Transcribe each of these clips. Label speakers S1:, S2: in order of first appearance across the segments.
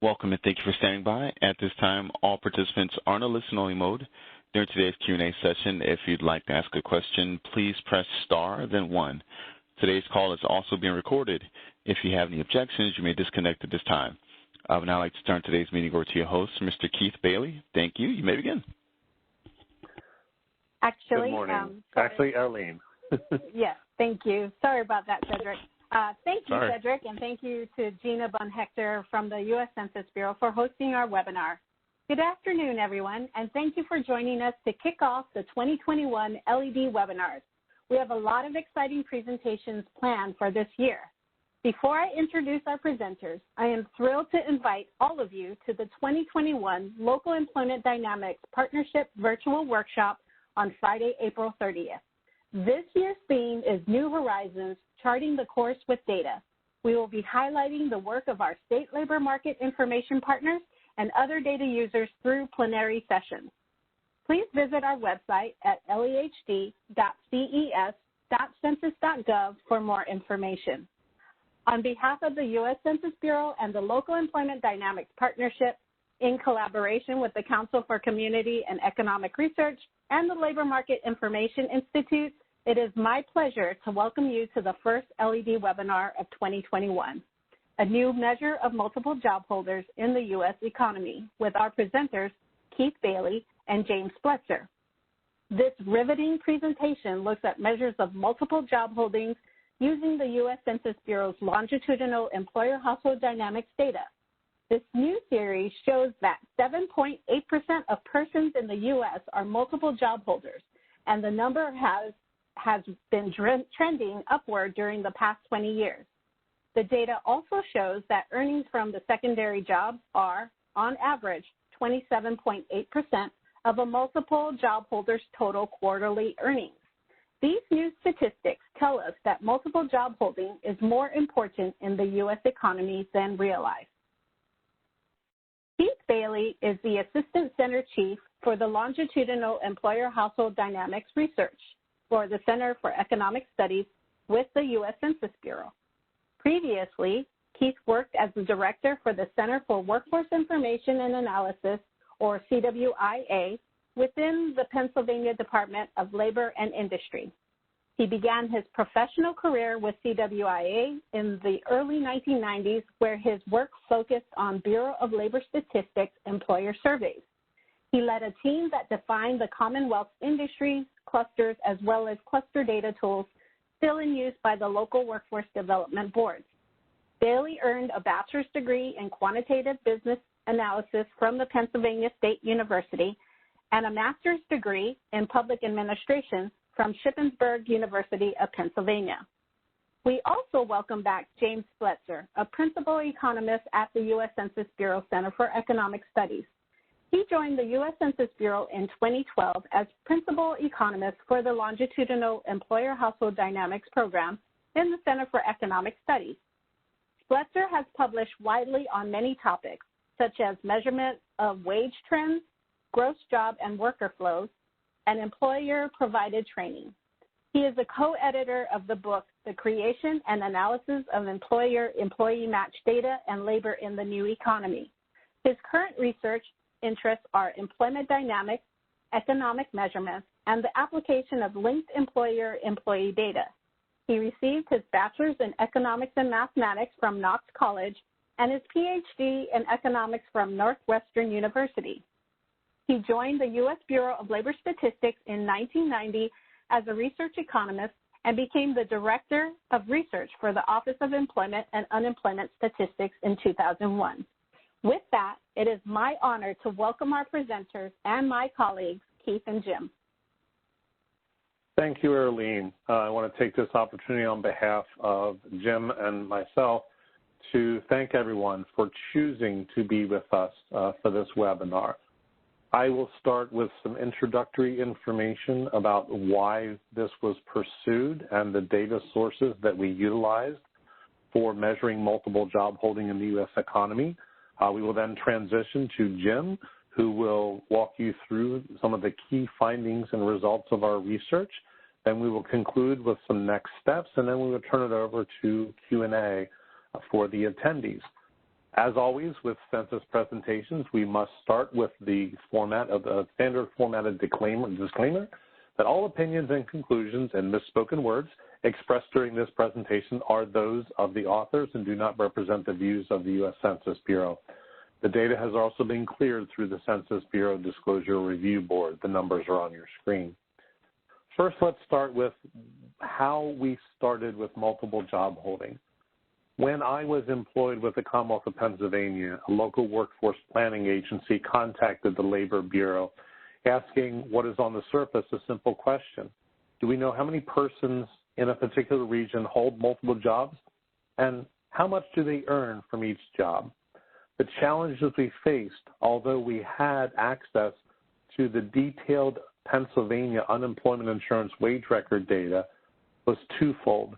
S1: Welcome and thank you for standing by. At this time, all participants are in a listen-only mode. During today's Q&A session, if you'd like to ask a question, please press star, then 1. Today's call is also being recorded. If you have any objections, you may disconnect at this time. I would now like to turn today's meeting over to your host, Mr. Keith Bailey. Thank you. You may begin.
S2: Actually,
S3: good morning. Actually, Arlene.
S2: Yes, thank you. Sorry about that, Cedric. Thank you,
S3: Sorry.
S2: Cedric, and thank you to Gina Bunhector from the U.S. Census Bureau for hosting our webinar. Good afternoon, everyone, and thank you for joining us to kick off the 2021 LED webinars. We have a lot of exciting presentations planned for this year. Before I introduce our presenters, I am thrilled to invite all of you to the 2021 Local Employment Dynamics Partnership Virtual Workshop on Friday, April 30th. This year's theme is New Horizons, Charting the Course with Data. We will be highlighting the work of our state labor market information partners and other data users through plenary sessions. Please visit our website at lehd.ces.census.gov for more information. On behalf of the U.S. Census Bureau and the Local Employment Dynamics Partnership, in collaboration with the Council for Community and Economic Research and the Labor Market Information Institute, it is my pleasure to welcome you to the first LED webinar of 2021, a new measure of multiple job holders in the U.S. economy, with our presenters, Keith Bailey and James Spletzer. This riveting presentation looks at measures of multiple job holdings using the U.S. Census Bureau's longitudinal employer household dynamics data. This new series shows that 7.8% of persons in the U.S. are multiple job holders, and the number has been trending upward during the past 20 years. The data also shows that earnings from the secondary jobs are, on average, 27.8% of a multiple job holder's total quarterly earnings. These new statistics tell us that multiple job holding is more important in the U.S. economy than realized. Keith Bailey is the Assistant Center Chief for the Longitudinal Employer Household Dynamics Research for the Center for Economic Studies with the U.S. Census Bureau. Previously, Keith worked as the Director for the Center for Workforce Information and Analysis, or CWIA, within the Pennsylvania Department of Labor and Industry. He began his professional career with CWIA in the early 1990s, where his work focused on Bureau of Labor Statistics employer surveys. He led a team that defined the Commonwealth's industry clusters as well as cluster data tools still in use by the local workforce development boards. Bailey earned a bachelor's degree in quantitative business analysis from the Pennsylvania State University and a master's degree in public administration from Shippensburg University of Pennsylvania. We also welcome back James Spletzer, a principal economist at the U.S. Census Bureau Center for Economic Studies. He joined the U.S. Census Bureau in 2012 as principal economist for the Longitudinal Employer Household Dynamics program in the Center for Economic Studies. Spletzer has published widely on many topics, such as measurement of wage trends, gross job and worker flows, and employer-provided training. He is a co-editor of the book, The Creation and Analysis of Employer-Employee Match Data and Labor in the New Economy. His current research interests are employment dynamics, economic measurements, and the application of linked employer-employee data. He received his bachelor's in economics and mathematics from Knox College and his PhD in economics from Northwestern University. He joined the U.S. Bureau of Labor Statistics in 1990 as a research economist and became the Director of Research for the Office of Employment and Unemployment Statistics in 2001. With that, it is my honor to welcome our presenters and my colleagues, Keith and Jim.
S3: Thank you, Arlene. I want to take this opportunity on behalf of Jim and myself to thank everyone for choosing to be with us for this webinar. I will start with some introductory information about why this was pursued and the data sources that we utilized for measuring multiple job holding in the U.S. economy. We will then transition to Jim, who will walk you through some of the key findings and results of our research. Then we will conclude with some next steps, and then we will turn it over to Q&A for the attendees. As always with census presentations, we must start with the format of the standard formatted disclaimer that all opinions and conclusions and misspoken words expressed during this presentation are those of the authors and do not represent the views of the U.S. Census Bureau. The data has also been cleared through the Census Bureau Disclosure Review Board. The numbers are on your screen. First, let's start with how we started with multiple job holding. When I was employed with the Commonwealth of Pennsylvania, a local workforce planning agency contacted the Labor Bureau asking what is on the surface a simple question. Do we know how many persons in a particular region hold multiple jobs, and how much do they earn from each job? The challenges we faced, although we had access to the detailed Pennsylvania unemployment insurance wage record data, was twofold.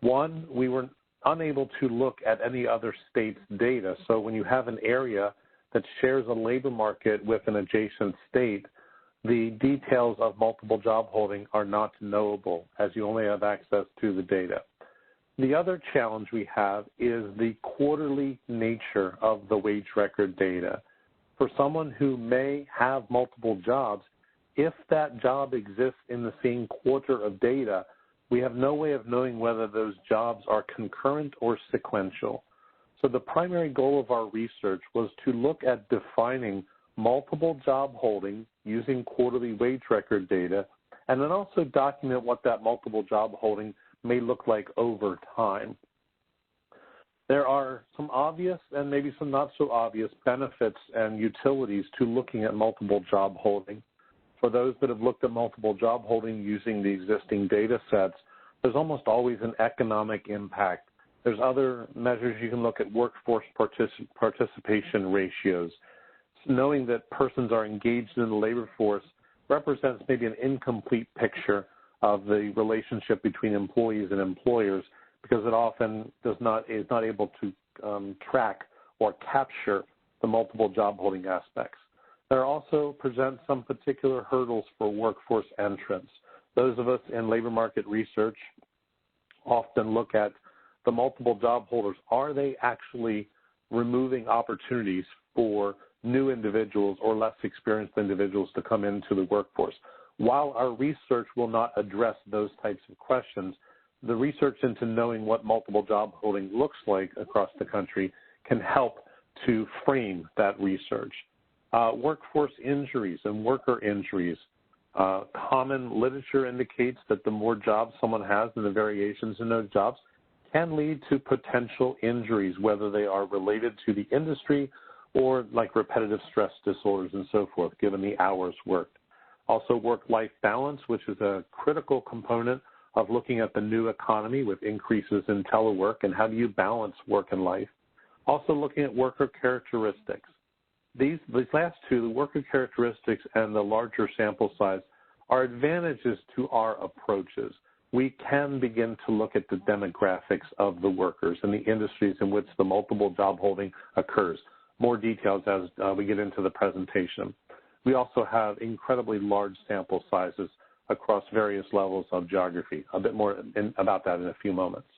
S3: One, we were unable to look at any other state's data. So when you have an area that shares a labor market with an adjacent state, the details of multiple job holding are not knowable as you only have access to the data. The other challenge we have is the quarterly nature of the wage record data. For someone who may have multiple jobs, if that job exists in the same quarter of data, we have no way of knowing whether those jobs are concurrent or sequential. So the primary goal of our research was to look at defining multiple job holding using quarterly wage record data, and then also document what that multiple job holding may look like over time. There are some obvious and maybe some not so obvious benefits and utilities to looking at multiple job holding. For those that have looked at multiple job holding using the existing data sets, there's almost always an economic impact. There's other measures you can look at, workforce participation ratios. Knowing that persons are engaged in the labor force represents maybe an incomplete picture of the relationship between employees and employers, because it often is not able to track or capture the multiple job holding aspects. There also present some particular hurdles for workforce entrance. Those of us in labor market research often look at the multiple job holders. Are they actually removing opportunities for new individuals or less experienced individuals to come into the workforce? While our research will not address those types of questions, the research into knowing what multiple job holding looks like across the country can help to frame that research. Workforce injuries and worker injuries. Common literature indicates that the more jobs someone has and the variations in those jobs can lead to potential injuries, whether they are related to the industry or like repetitive stress disorders and so forth, given the hours worked. Also work-life balance, which is a critical component of looking at the new economy with increases in telework and how do you balance work and life. Also looking at worker characteristics. These last two, the worker characteristics and the larger sample size, are advantages to our approaches. We can begin to look at the demographics of the workers and the industries in which the multiple job holding occurs. More details as we get into the presentation. We also have incredibly large sample sizes across various levels of geography. A bit more about that in a few moments.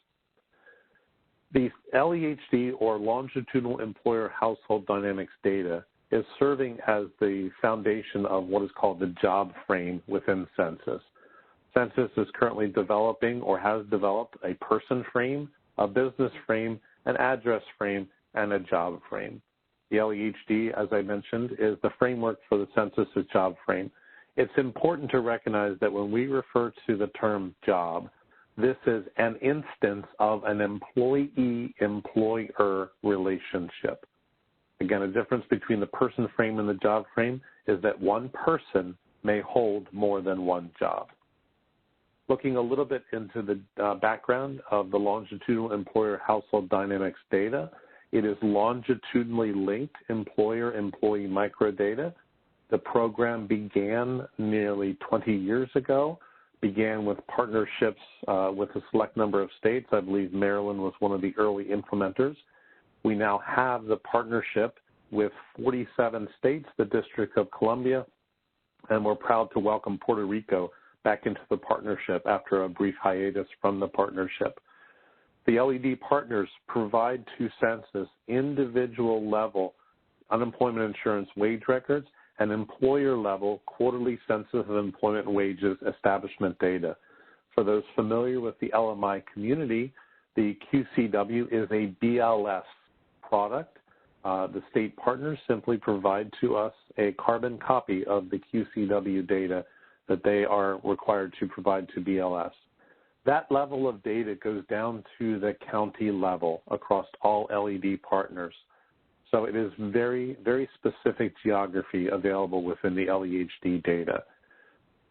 S3: The LEHD, or Longitudinal Employer Household Dynamics data, is serving as the foundation of what is called the job frame within Census. Census is currently developing or has developed a person frame, a business frame, an address frame, and a job frame. The LEHD, as I mentioned, is the framework for the census's job frame. It's important to recognize that when we refer to the term job, this is an instance of an employee-employer relationship. Again, a difference between the person frame and the job frame is that one person may hold more than one job. Looking a little bit into the background of the Longitudinal Employer Household Dynamics data, it is longitudinally linked employer-employee microdata. The program began nearly 20 years ago, began with partnerships with a select number of states. I believe Maryland was one of the early implementers. We now have the partnership with 47 states, the District of Columbia, and we're proud to welcome Puerto Rico back into the partnership after a brief hiatus from the partnership. The LED partners provide to Census individual-level unemployment insurance wage records and employer-level quarterly census of employment and wages establishment data. For those familiar with the LMI community, the QCW is a BLS product. The state partners simply provide to us a carbon copy of the QCW data that they are required to provide to BLS. That level of data goes down to the county level across all LED partners. So it is very, very specific geography available within the LEHD data.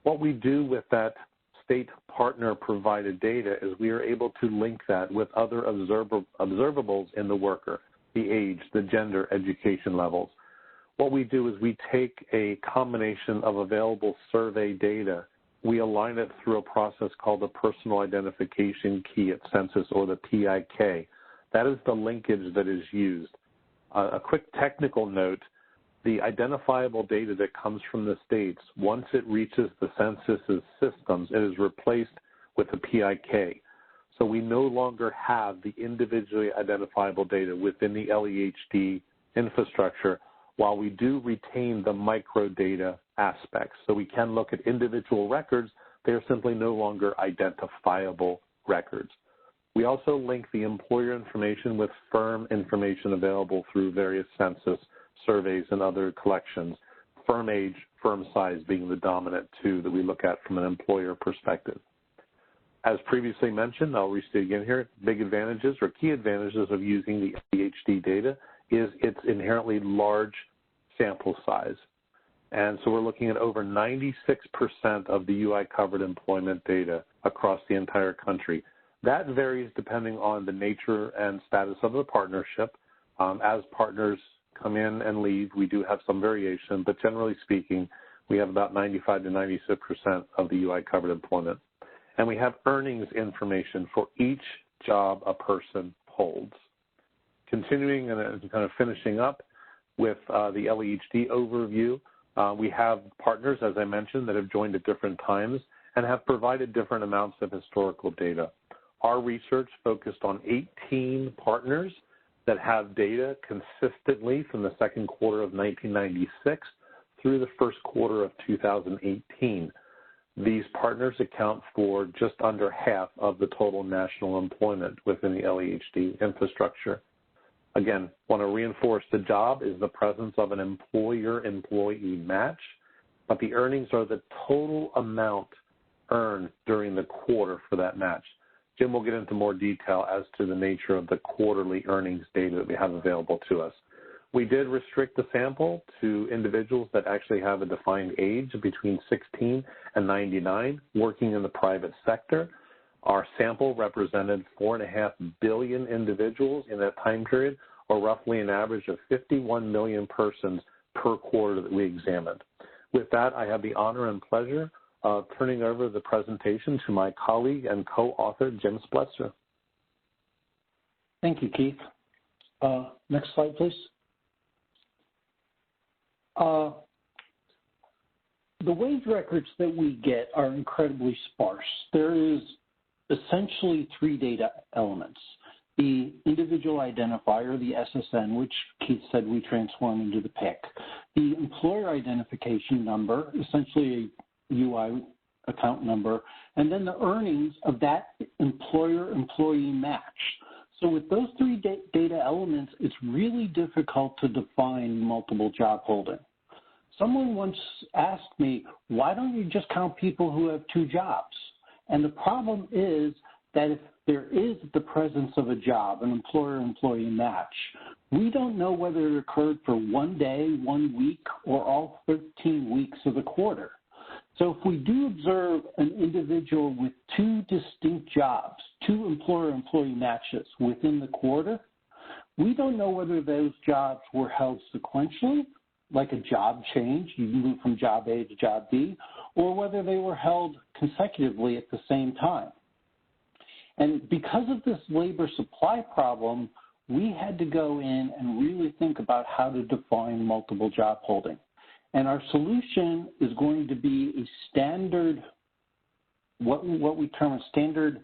S3: What we do with that state partner provided data is we are able to link that with other observables in the worker, the age, the gender, education levels. What we do is we take a combination of available survey data, we align it through a process called the Personal Identification Key at Census, or the PIK. That is the linkage that is used. A quick technical note, the identifiable data that comes from the states, once it reaches the census's systems, it is replaced with the PIK. So we no longer have the individually identifiable data within the LEHD infrastructure, while we do retain the microdata aspects. So we can look at individual records. They are simply no longer identifiable records. We also link the employer information with firm information available through various census surveys and other collections, firm age, firm size being the dominant two that we look at from an employer perspective. As previously mentioned, I'll restate again here, big advantages or key advantages of using the LEHD data is its inherently large sample size. And so we're looking at over 96% of the UI-covered employment data across the entire country. That varies depending on the nature and status of the partnership. As partners come in and leave, we do have some variation, but generally speaking, we have about 95 to 96% of the UI-covered employment. And we have earnings information for each job a person holds. Continuing and kind of finishing up with the LEHD overview, we have partners, as I mentioned, that have joined at different times and have provided different amounts of historical data. Our research focused on 18 partners that have data consistently from the second quarter of 1996 through the first quarter of 2018. These partners account for just under half of the total national employment within the LEHD infrastructure. Again, want to reinforce the job is the presence of an employer-employee match, but the earnings are the total amount earned during the quarter for that match. Jim will get into more detail as to the nature of the quarterly earnings data that we have available to us. We did restrict the sample to individuals that actually have a defined age between 16 and 99 working in the private sector. Our sample represented 4.5 billion individuals in that time period, or roughly an average of 51 million persons per quarter that we examined. With that, I have the honor and pleasure of turning over the presentation to my colleague and co-author, Jim Spletzer.
S4: Thank you, Keith. Next slide, please. The wage records that we get are incredibly sparse. There is essentially three data elements. The individual identifier, the SSN, which Keith said we transform into the PIC. The employer identification number, essentially a UI account number, and then the earnings of that employer-employee match. So with those three data elements, it's really difficult to define multiple job holding. Someone once asked me, why don't you just count people who have two jobs? And the problem is that if there is the presence of a job, an employer-employee match, we don't know whether it occurred for 1 day, 1 week, or all 13 weeks of the quarter. So if we do observe an individual with two distinct jobs, two employer-employee matches within the quarter, we don't know whether those jobs were held sequentially, like a job change, you move from job A to job B, or whether they were held consecutively at the same time. And because of this labor supply problem, we had to go in and really think about how to define multiple job holding. And our solution is going to be a standard, what we term a standard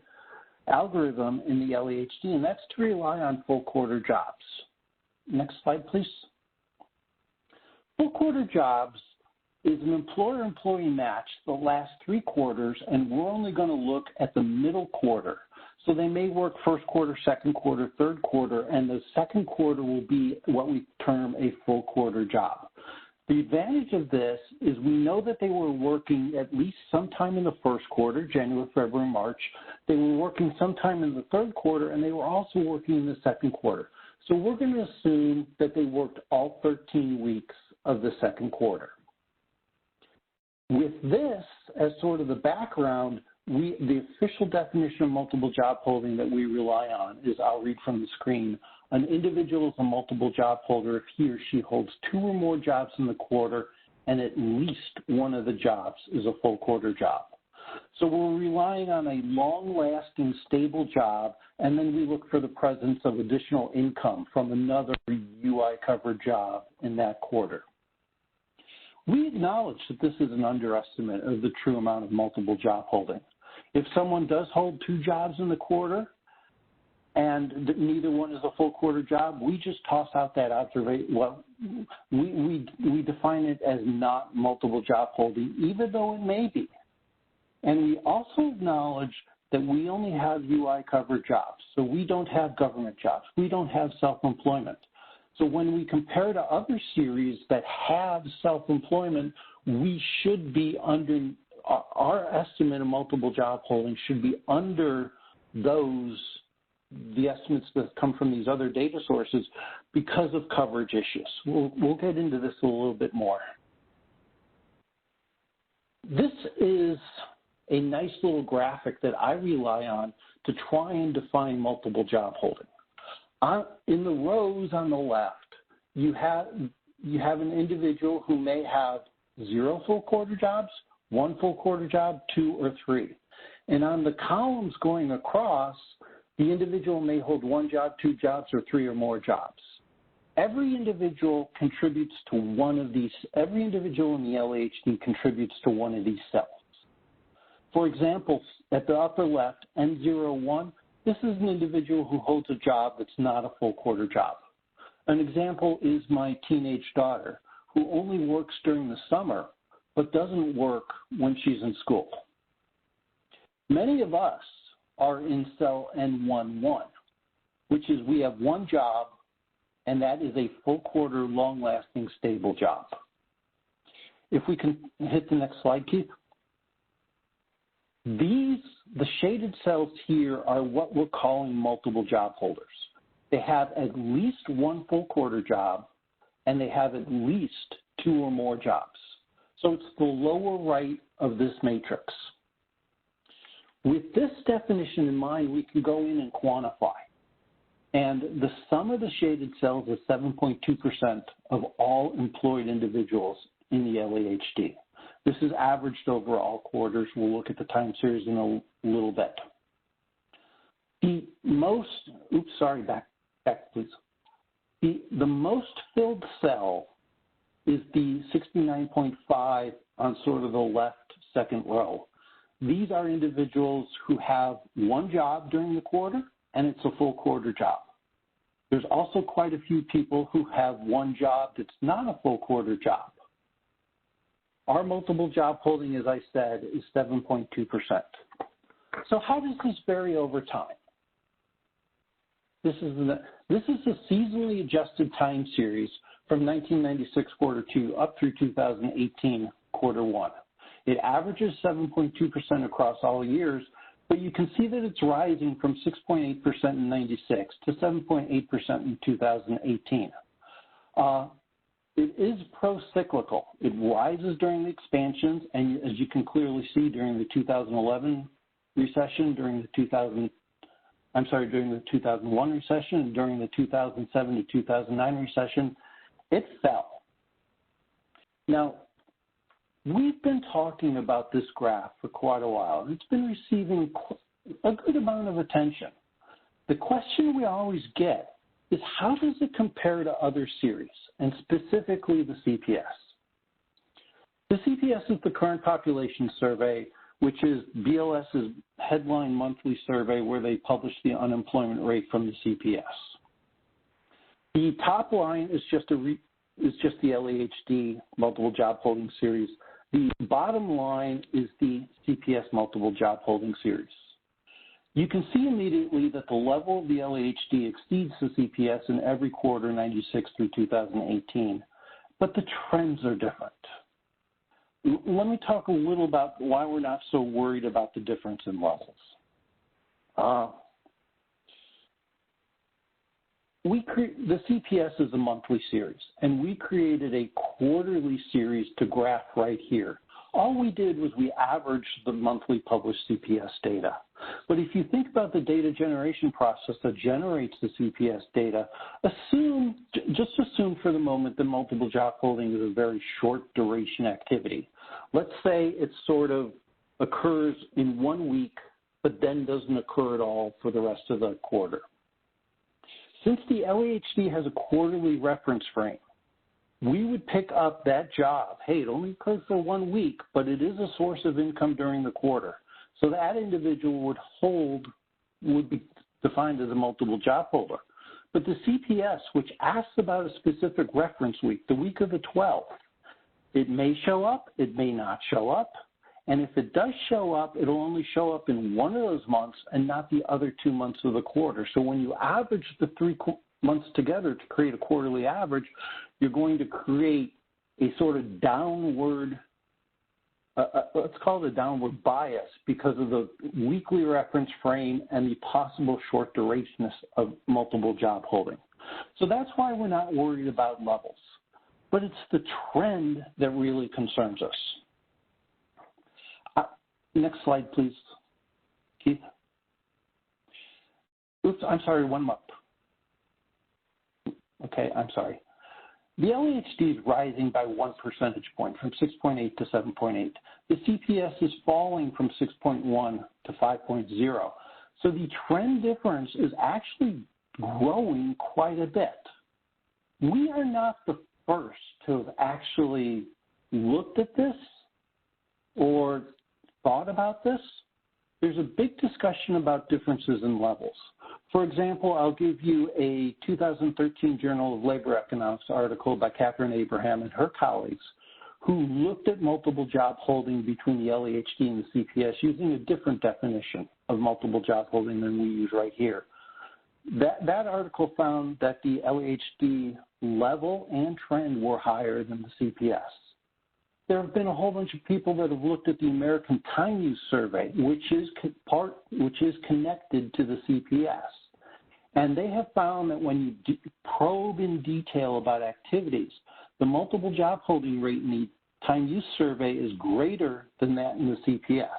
S4: algorithm in the LEHD, and that's to rely on full quarter jobs. Next slide, please. Full quarter jobs is an employer-employee match the last 3 quarters, and we're only going to look at the middle quarter. So they may work first quarter, second quarter, third quarter, and the second quarter will be what we term a full quarter job. The advantage of this is we know that they were working at least sometime in the first quarter, January, February, March. They were working sometime in the third quarter, and they were also working in the second quarter. So we're going to assume that they worked all 13 weeks of the second quarter. With this as sort of the background, the official definition of multiple job holding that we rely on is, I'll read from the screen, an individual is a multiple job holder if he or she holds 2 or more jobs in the quarter and at least one of the jobs is a full quarter job. So we're relying on a long-lasting, stable job, and then we look for the presence of additional income from another UI-covered job in that quarter. We acknowledge that this is an underestimate of the true amount of multiple job holding. If someone does hold 2 jobs in the quarter and neither one is a full quarter job, we just toss out that observation. Well, we define it as not multiple job holding, even though it may be. And we also acknowledge that we only have UI-covered jobs, so we don't have government jobs. We don't have self-employment. So when we compare to other series that have self-employment, we should be under, our estimate of multiple job holding should be under the estimates that come from these other data sources because of coverage issues. We'll get into this a little bit more. This is a nice little graphic that I rely on to try and define multiple job holding. In the rows on the left, you have an individual who may have 0 full quarter jobs, 1 full quarter job, 2 or 3. And on the columns going across, the individual may hold 1 job, 2 jobs, or 3 or more jobs. Every individual contributes to one of these. Every individual in the LEHD contributes to one of these cells. For example, at the upper left, N01, this is an individual who holds a job that's not a full quarter job. An example is my teenage daughter, who only works during the summer, but doesn't work when she's in school. Many of us are in cell N11, which is we have 1 job, and that is a full quarter, long-lasting, stable job. If we can hit the next slide, Keith. The shaded cells here are what we're calling multiple job holders. They have at least 1 full quarter job, and they have at least 2 or more jobs. So it's the lower right of this matrix. With this definition in mind, we can go in and quantify. And the sum of the shaded cells is 7.2% of all employed individuals in the LEHD. This is averaged over all quarters. We'll look at the time series in a little bit. The most, back please. The most filled cell is the 69.5 on sort of the left second row. These are individuals who have 1 job during the quarter, and it's a full quarter job. There's also quite a few people who have 1 job that's not a full quarter job. Our multiple job holding, as I said, is 7.2%. So how does this vary over time? This is a seasonally adjusted time series from 1996 quarter 2 up through 2018 quarter 1. It averages 7.2% across all years, but you can see that it's rising from 6.8% in 96 to 7.8% in 2018. It is pro-cyclical. It rises during the expansions, and as you can clearly see during the 2011 recession, during the 2001 recession, and during the 2007 to 2009 recession, it fell. Now, we've been talking about this graph for quite a while, and it's been receiving a good amount of attention. The question we always get is how does it compare to other series, and specifically the CPS? The CPS is the Current Population Survey, which is BLS's headline monthly survey where they publish the unemployment rate from the CPS. The top line is just the LAHD multiple job holding series. The bottom line is the CPS multiple job holding series. You can see immediately that the level of the LAHD exceeds the CPS in every quarter 96 through 2018, but the trends are different. Let me talk a little about why we're not so worried about the difference in levels. The CPS is a monthly series, and we created a quarterly series to graph right here. All we did was we averaged the monthly published CPS data. But if you think about the data generation process that generates the CPS data, just assume for the moment that multiple job holding is a very short duration activity. Let's say it sort of occurs in 1 week, but then doesn't occur at all for the rest of the quarter. Since the LAHD has a quarterly reference frame, we would pick up that job. Hey, it only occurred for 1 week, but it is a source of income during the quarter. So that individual would be defined as a multiple job holder. But the CPS, which asks about a specific reference week, the week of the 12th, it may show up, it may not show up. And if it does show up, it'll only show up in one of those months and not the other 2 months of the quarter. So when you average the 3 months together to create a quarterly average, you're going to create a sort of downward, let's call it a downward bias because of the weekly reference frame and the possible short duration of multiple job holding. So that's why we're not worried about levels. But it's the trend that really concerns us. Next slide, please, Keith. Oops, I'm sorry, 1 month. Okay, I'm sorry. The LAHD is rising by 1 percentage point from 6.8 to 7.8. The CPS is falling from 6.1 to 5.0. So the trend difference is actually growing quite a bit. We are not the first to have actually looked at this or thought about this. There's a big discussion about differences in levels. For example, I'll give you a 2013 Journal of Labor Economics article by Catherine Abraham and her colleagues who looked at multiple job holding between the LAHD and the CPS using a different definition of multiple job holding than we use right here. That article found that the LAHD level and trend were higher than the CPS. There have been a whole bunch of people that have looked at the American Time Use Survey, which is connected to the CPS. And they have found that when you probe in detail about activities, the multiple job holding rate in the Time Use Survey is greater than that in the CPS.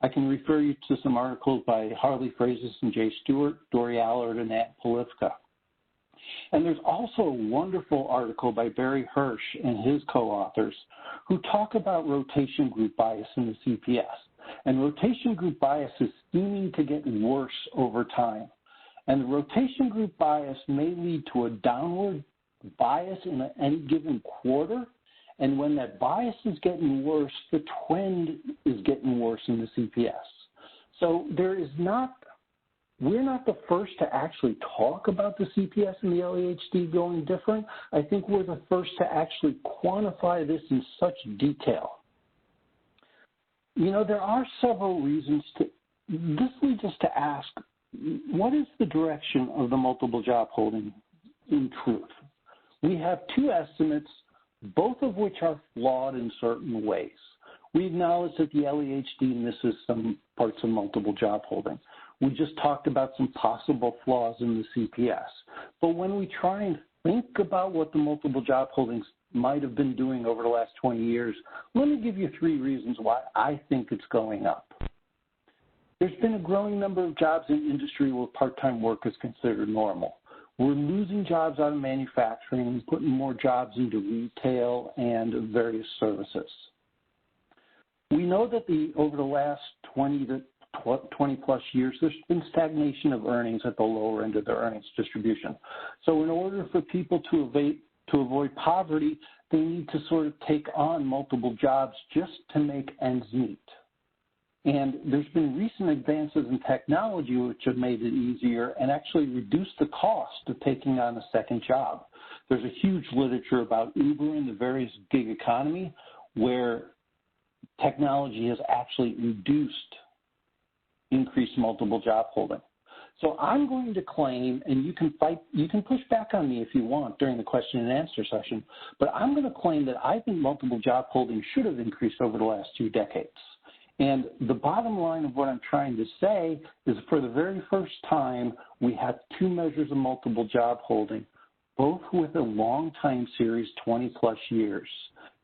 S4: I can refer you to some articles by Harley Frazis and Jay Stewart, Dory Allard, and Nat Polifka. And there's also a wonderful article by Barry Hirsch and his co-authors who talk about rotation group bias in the CPS. And rotation group bias is seeming to get worse over time. And the rotation group bias may lead to a downward bias in any given quarter. And when that bias is getting worse, the trend is getting worse in the CPS. So we're not the first to actually talk about the CPS and the LAHD going different. I think we're the first to actually quantify this in such detail. You know, there are several reasons this leads us to ask, what is the direction of the multiple job holding in truth? We have 2 estimates, both of which are flawed in certain ways. We acknowledge that the LAHD misses some parts of multiple job holding. We just talked about some possible flaws in the CPS. But when we try and think about what the multiple job holdings might have been doing over the last 20 years, let me give you 3 reasons why I think it's going up. There's been a growing number of jobs in industry where part-time work is considered normal. We're losing jobs out of manufacturing and putting more jobs into retail and various services. We know that over the last 20 plus years, there's been stagnation of earnings at the lower end of their earnings distribution. So in order for people to avoid poverty, they need to sort of take on multiple jobs just to make ends meet. And there's been recent advances in technology which have made it easier and actually reduced the cost of taking on a second job. There's a huge literature about Uber and the various gig economy where technology has actually reduced increased multiple job holding. So I'm going to claim, and you can push back on me if you want during the question and answer session, but I'm going to claim that I think multiple job holding should have increased over the last 2 decades. And the bottom line of what I'm trying to say is for the very first time, we have 2 measures of multiple job holding, both with a long time series, 20 plus years,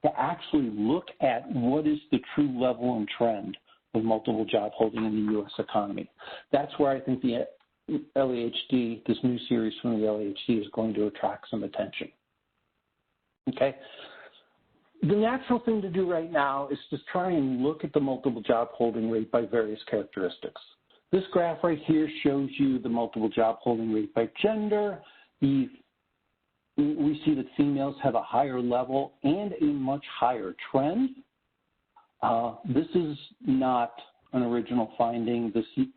S4: to actually look at what is the true level and trend of multiple job holding in the U.S. economy. That's where I think the LAHD, this new series from the LAHD, is going to attract some attention. Okay? The natural thing to do right now is to try and look at the multiple job holding rate by various characteristics. This graph right here shows you the multiple job holding rate by gender. We see that females have a higher level and a much higher trend. This is not an original finding.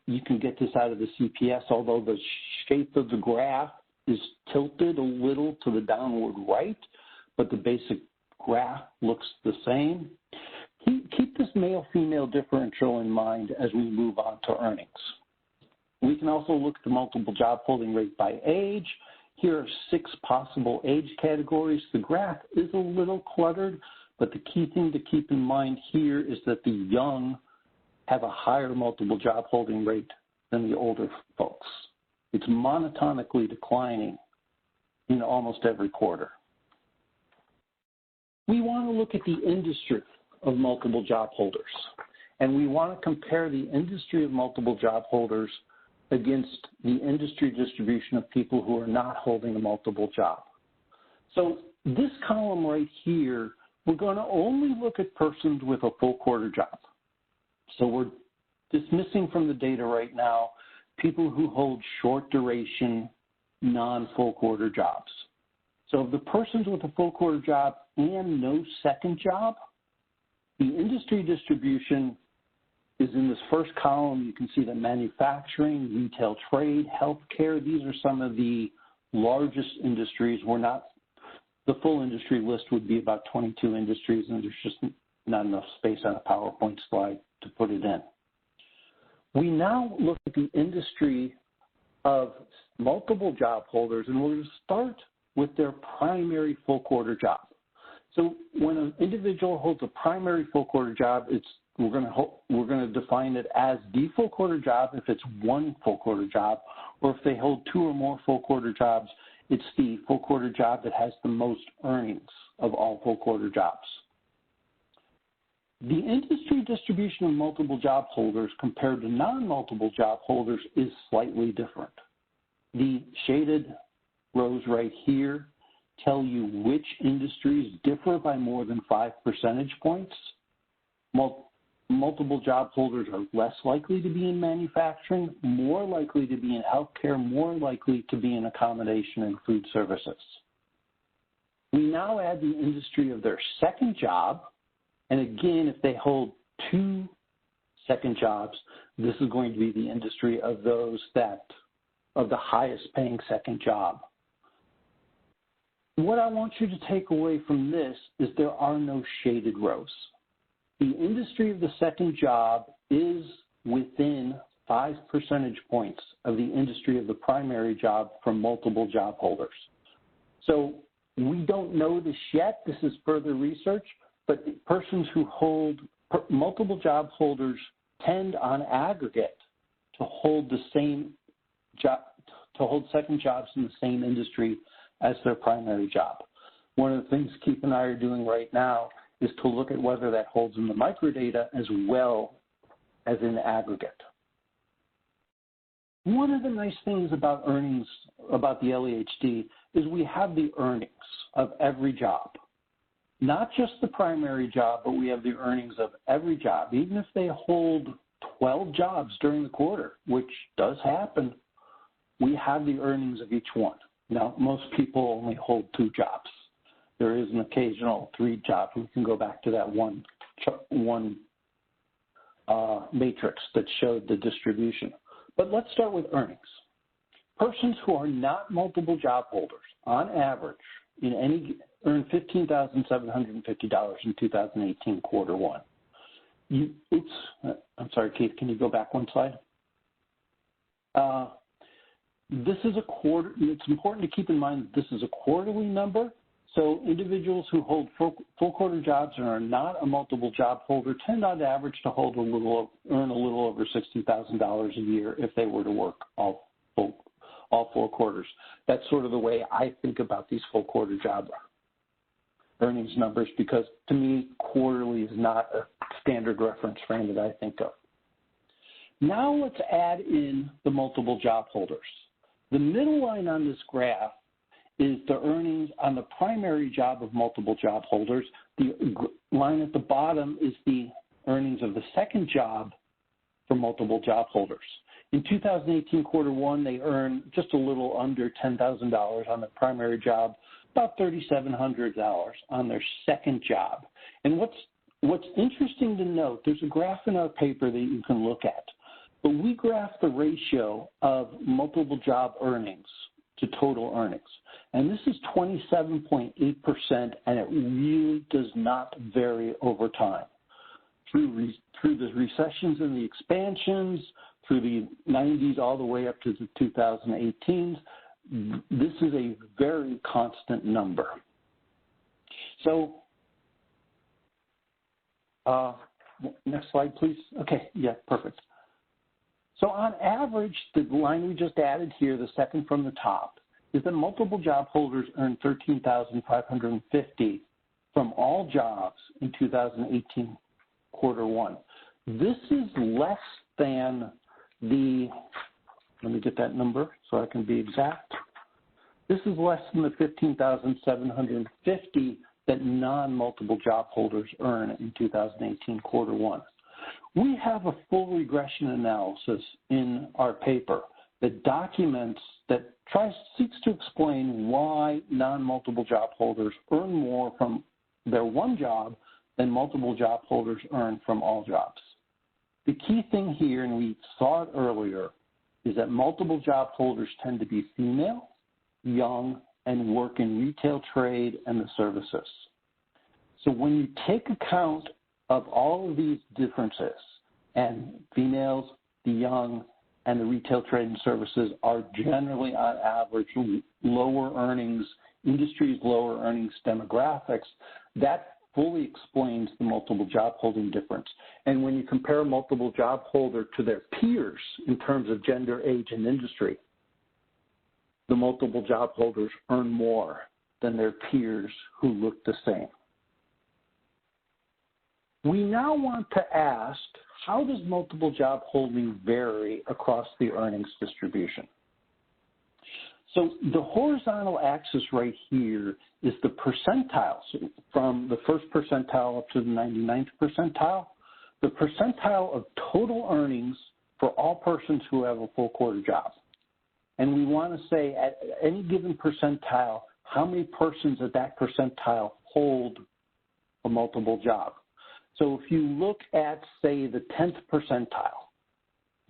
S4: You can get this out of the CPS, although the shape of the graph is tilted a little to the downward right, but the basic graph looks the same. Keep this male-female differential in mind as we move on to earnings. We can also look at the multiple job holding rate by age. Here are 6 possible age categories. The graph is a little cluttered, but the key thing to keep in mind here is that the young have a higher multiple job holding rate than the older folks. It's monotonically declining in almost every quarter. We want to look at the industry of multiple job holders, and we want to compare the industry of multiple job holders against the industry distribution of people who are not holding a multiple job. So this column right here, we're going to only look at persons with a full quarter job. So we're dismissing from the data right now people who hold short duration, non-full quarter jobs. So of the persons with a full quarter job and no second job, the industry distribution is in this first column. You can see that manufacturing, retail trade, healthcare, these are some of the largest industries. The full industry list would be about 22 industries, and there's just not enough space on a PowerPoint slide to put it in. We now look at the industry of multiple job holders, and we're going to start with their primary full quarter job. So when an individual holds a primary full quarter job, we're going to define it as the full quarter job if it's one full quarter job, or if they hold 2 or more full quarter jobs, it's the full quarter job that has the most earnings of all full quarter jobs. The industry distribution of multiple job holders compared to non-multiple job holders is slightly different. The shaded rows right here tell you which industries differ by more than 5 percentage points. Multiple job holders are less likely to be in manufacturing, more likely to be in healthcare, more likely to be in accommodation and food services. We now add the industry of their second job, and again, if they hold 2 second jobs, this is going to be the industry of those of the highest paying second job. What I want you to take away from this is there are no shaded rows. The industry of the second job is within 5 percentage points of the industry of the primary job for multiple job holders. So we don't know this yet. This is further research, but persons who hold multiple job holders tend on aggregate to hold the same job, to hold second jobs in the same industry as their primary job. One of the things Keith and I are doing right now is to look at whether that holds in the microdata as well as in aggregate. One of the nice things about earnings, about the LAHD, is we have the earnings of every job. Not just the primary job, but we have the earnings of every job. Even if they hold 12 jobs during the quarter, which does happen, we have the earnings of each one. Now, most people only hold 2 jobs. There is an occasional 3 job. We can go back to that one matrix that showed the distribution. But let's start with earnings. Persons who are not multiple job holders, on average, earn $15,750 in 2018 quarter one. I'm sorry, Keith, can you go back one slide? This is a quarter. It's important to keep in mind that this is a quarterly number. So individuals who hold full quarter jobs and are not a multiple job holder tend on average to earn a little over $60,000 a year if they were to work all 4 quarters. That's sort of the way I think about these full quarter job earnings numbers, because to me, quarterly is not a standard reference frame that I think of. Now let's add in the multiple job holders. The middle line on this graph is the earnings on the primary job of multiple job holders. The line at the bottom is the earnings of the second job for multiple job holders. In 2018 quarter one, they earn just a little under $10,000 on the primary job, about $3,700 on their second job. And what's interesting to note, there's a graph in our paper that you can look at, but we graph the ratio of multiple job earnings to total earnings. And this is 27.8%, and it really does not vary over time. Through the recessions and the expansions, through the 90s all the way up to the 2018s, this is a very constant number. So, next slide, please. Okay, yeah, perfect. So on average, the line we just added here, the second from the top, is that multiple job holders earn $13,550 from all jobs in 2018 quarter one. This is less than let me get that number so I can be exact. This is less than the $15,750 that non-multiple job holders earn in 2018 quarter one. We have a full regression analysis in our paper that seeks to explain why non-multiple job holders earn more from their one job than multiple job holders earn from all jobs. The key thing here, and we saw it earlier, is that multiple job holders tend to be female, young, and work in retail trade and the services. So when you take account of all of these differences, and females, the young, and the retail trade and services are generally on average lower earnings, industries lower earnings demographics, that fully explains the multiple job holding difference. And when you compare a multiple job holder to their peers in terms of gender, age, and industry, the multiple job holders earn more than their peers who look the same. We now want to ask, how does multiple job holding vary across the earnings distribution? So the horizontal axis right here is the percentiles, from the first percentile up to the 99th percentile, the percentile of total earnings for all persons who have a full quarter job. And we want to say at any given percentile, how many persons at that percentile hold a multiple job. So if you look at, say, the 10th percentile,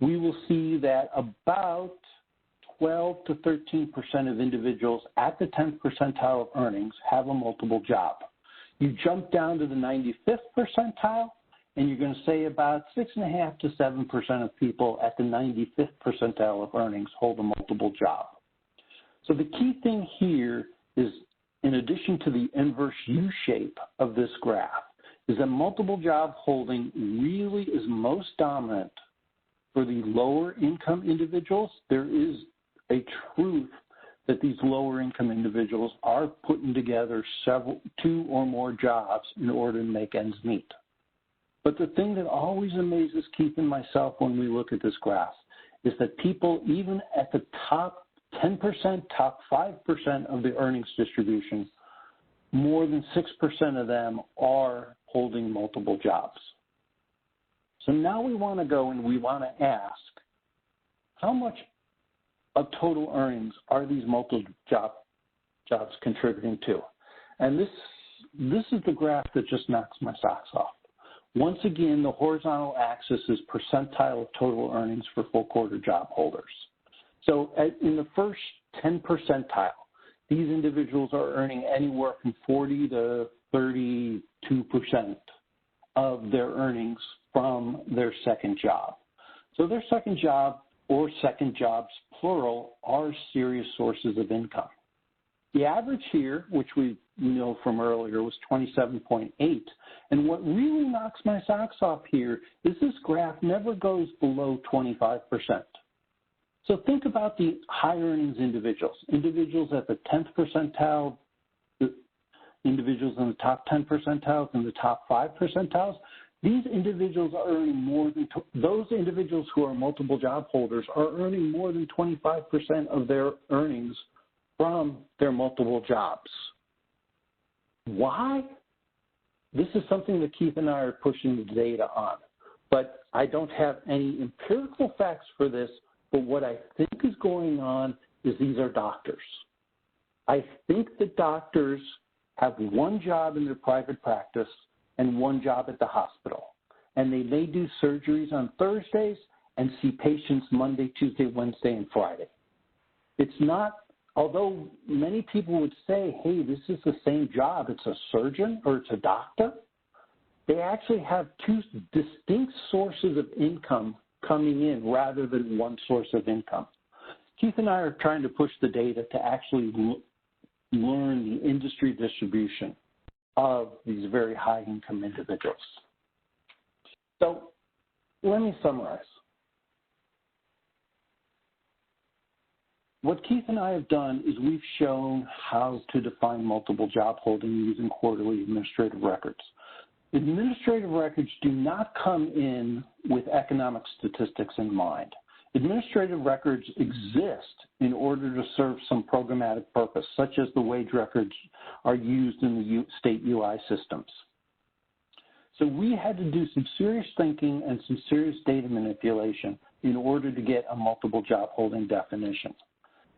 S4: we will see that about 12 to 13% of individuals at the 10th percentile of earnings have a multiple job. You jump down to the 95th percentile, and you're going to say about 6.5 to 7% of people at the 95th percentile of earnings hold a multiple job. So the key thing here is, in addition to the inverse U shape of this graph, is that multiple job holding really is most dominant for the lower income individuals. There is a truth that these lower income individuals are putting together 2 or more jobs in order to make ends meet. But the thing that always amazes Keith and myself when we look at this graph is that people, even at the top 10%, top 5% of the earnings distribution, more than 6% of them are holding multiple jobs. So now we want to go and we want to ask, how much of total earnings are these multiple jobs contributing to? And this is the graph that just knocks my socks off. Once again, the horizontal axis is percentile of total earnings for full quarter job holders. So in the first 10 percentile, these individuals are earning anywhere from 40 to 32% of their earnings from their second job. So their second job or second jobs, plural, are serious sources of income. The average here, which we know from earlier, was 27.8. And what really knocks my socks off here is this graph never goes below 25%. So think about the high earnings individuals at the 10th percentile, the individuals in the top 10 percentiles and the top 5 percentiles. These individuals are earning more than, those individuals who are multiple job holders are earning more than 25% of their earnings from their multiple jobs. Why? This is something that Keith and I are pushing the data on, but I don't have any empirical facts for this, but what I think is going on is these are doctors. I think that doctors have one job in their private practice and one job at the hospital, and they may do surgeries on Thursdays and see patients Monday, Tuesday, Wednesday, and Friday. It's not, although many people would say, hey, this is the same job, it's a surgeon or it's a doctor, they actually have two distinct sources of income coming in rather than one source of income. Keith and I are trying to push the data to actually learn the industry distribution of these very high income individuals. So let me summarize. What Keith and I have done is we've shown how to define multiple job holding using quarterly administrative records. Administrative records do not come in with economic statistics in mind. Administrative records exist in order to serve some programmatic purpose, such as the wage records are used in the state UI systems. So we had to do some serious thinking and some serious data manipulation in order to get a multiple job holding definition.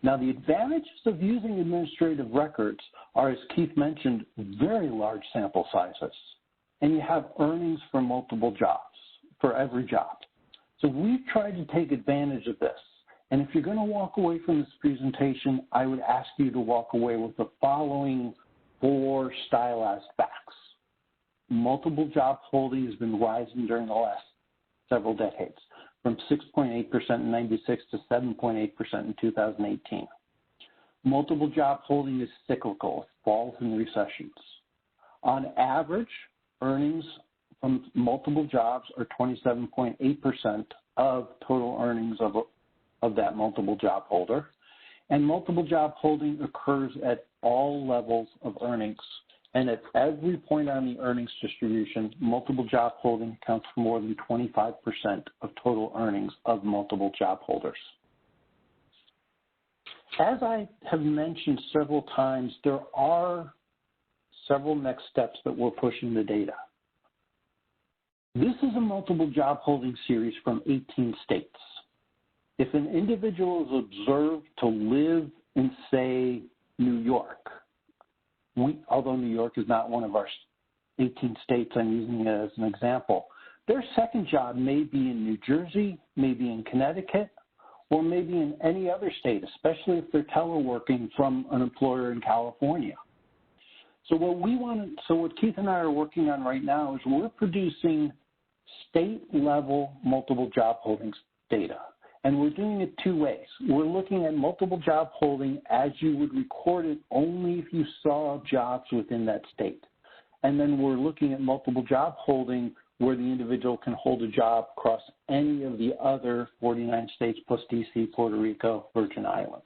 S4: Now, the advantages of using administrative records are, as Keith mentioned, very large sample sizes. And you have earnings for multiple jobs, for every job. So we've tried to take advantage of this. And if you're going to walk away from this presentation, I would ask you to walk away with the following 4 stylized facts. Multiple job holding has been rising during the last several decades, from 6.8% in 96 to 7.8% in 2018. Multiple job holding is cyclical, it falls in recessions. On average, earnings from multiple jobs are 27.8% of total earnings of that multiple job holder. And multiple job holding occurs at all levels of earnings. And at every point on the earnings distribution, multiple job holding accounts for more than 25% of total earnings of multiple job holders. As I have mentioned several times, there are several next steps that we're pushing the data. This is a multiple job holding series from 18 states. If an individual is observed to live in, say, New York, although New York is not one of our 18 states, I'm using it as an example, their second job may be in New Jersey, maybe in Connecticut, or maybe in any other state, especially if they're teleworking from an employer in California. So what Keith and I are working on right now is we're producing state-level multiple job holdings data. And we're doing it 2 ways. We're looking at multiple job holding as you would record it only if you saw jobs within that state. And then we're looking at multiple job holding where the individual can hold a job across any of the other 49 states plus DC, Puerto Rico, Virgin Islands.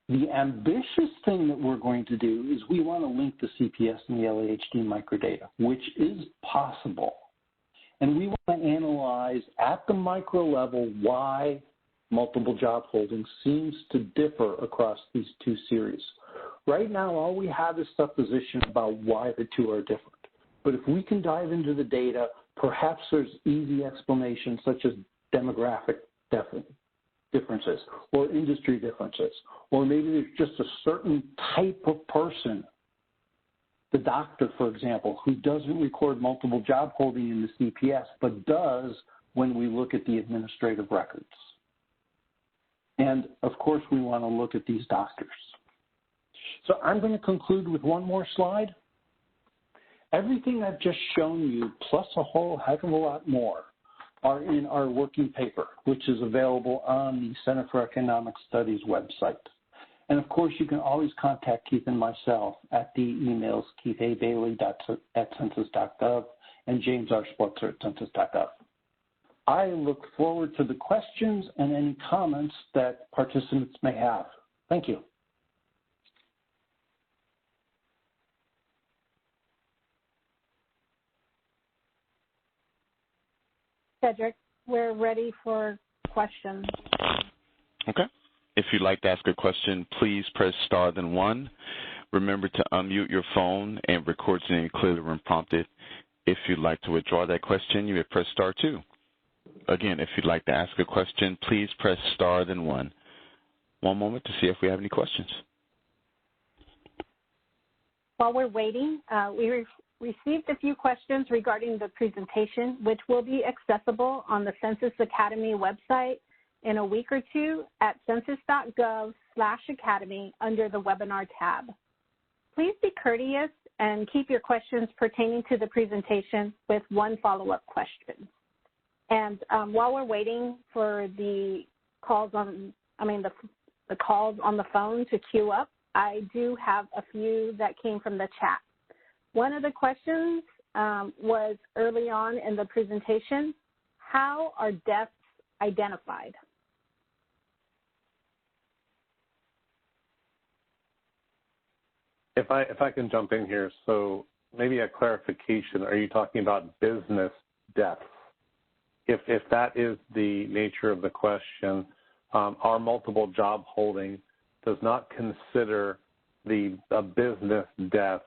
S4: The ambitious thing that we're going to do is we want to link the CPS and the LAHD microdata, which is possible. And we want to analyze at the micro level why multiple job holding seems to differ across these 2 series. Right now, all we have is supposition about why the 2 are different. But if we can dive into the data, perhaps there's easy explanations such as demographic differences or industry differences, or maybe there's just a certain type of person The doctor, for example, who doesn't record multiple job holding in the CPS, but does when we look at the administrative records. And, of course, we want to look at these doctors. So I'm going to conclude with one more slide. Everything I've just shown you, plus a whole heck of a lot more, are in our working paper, which is available on the Center for Economic Studies website. And, of course, you can always contact Keith and myself at the emails keithabailey@census.gov and James R. Spletzer at census.gov. I look forward to the questions and any comments that participants may have. Thank you.
S2: Cedric, we're ready for questions.
S1: Okay. If you'd like to ask a question, please press star then one. Remember to unmute your phone and record your name clearly when prompted. If you'd like to withdraw that question, you may press star two. Again, if you'd like to ask a question, please press star then one. One moment to see if we have any questions.
S2: While we're waiting, we received a few questions regarding the presentation, which will be accessible on the Census Academy website in a week or two at census.gov/academy under the webinar tab. Please be courteous and keep your questions pertaining to the presentation with one follow-up question. And while we're waiting for the calls on, the calls on the phone to queue up, I do have a few that came from the chat. One of the questions was early on in the presentation: how are deaths identified?
S3: If I can jump in here, so maybe a clarification. Are you talking about business deaths? If that is the nature of the question, our multiple job holding does not consider a business death,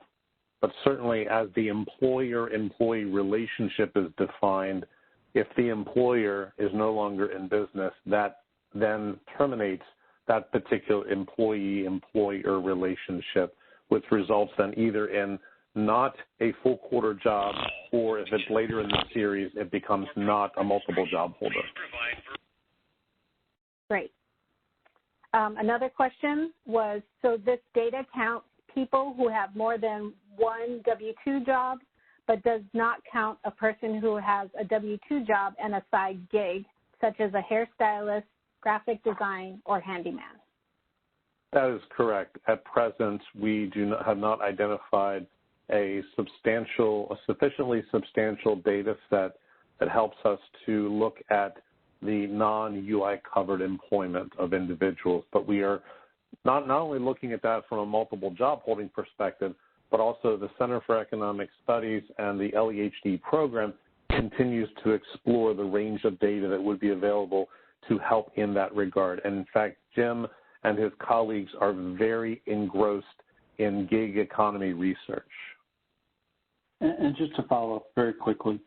S3: but certainly as the employer-employee relationship is defined, if the employer is no longer in business, that then terminates that particular employee-employer relationship, which results then either in not a full quarter job, or if it's later in the series, it becomes not a multiple job holder.
S2: Great. Another question was, so this data counts people who have more than one W-2 job, but does not count a person who has a W-2 job and a side gig, such as a hairstylist, graphic design, or handyman.
S3: That is correct. At present, we have not identified a sufficiently substantial data set that helps us to look at the non-UI covered employment of individuals. But we are not only looking at that from a multiple job holding perspective, but also the Center for Economic Studies and the LEHD program continues to explore the range of data that would be available to help in that regard. And in fact, Jim and his colleagues are very engrossed in gig economy research.
S4: And just to follow up very quickly,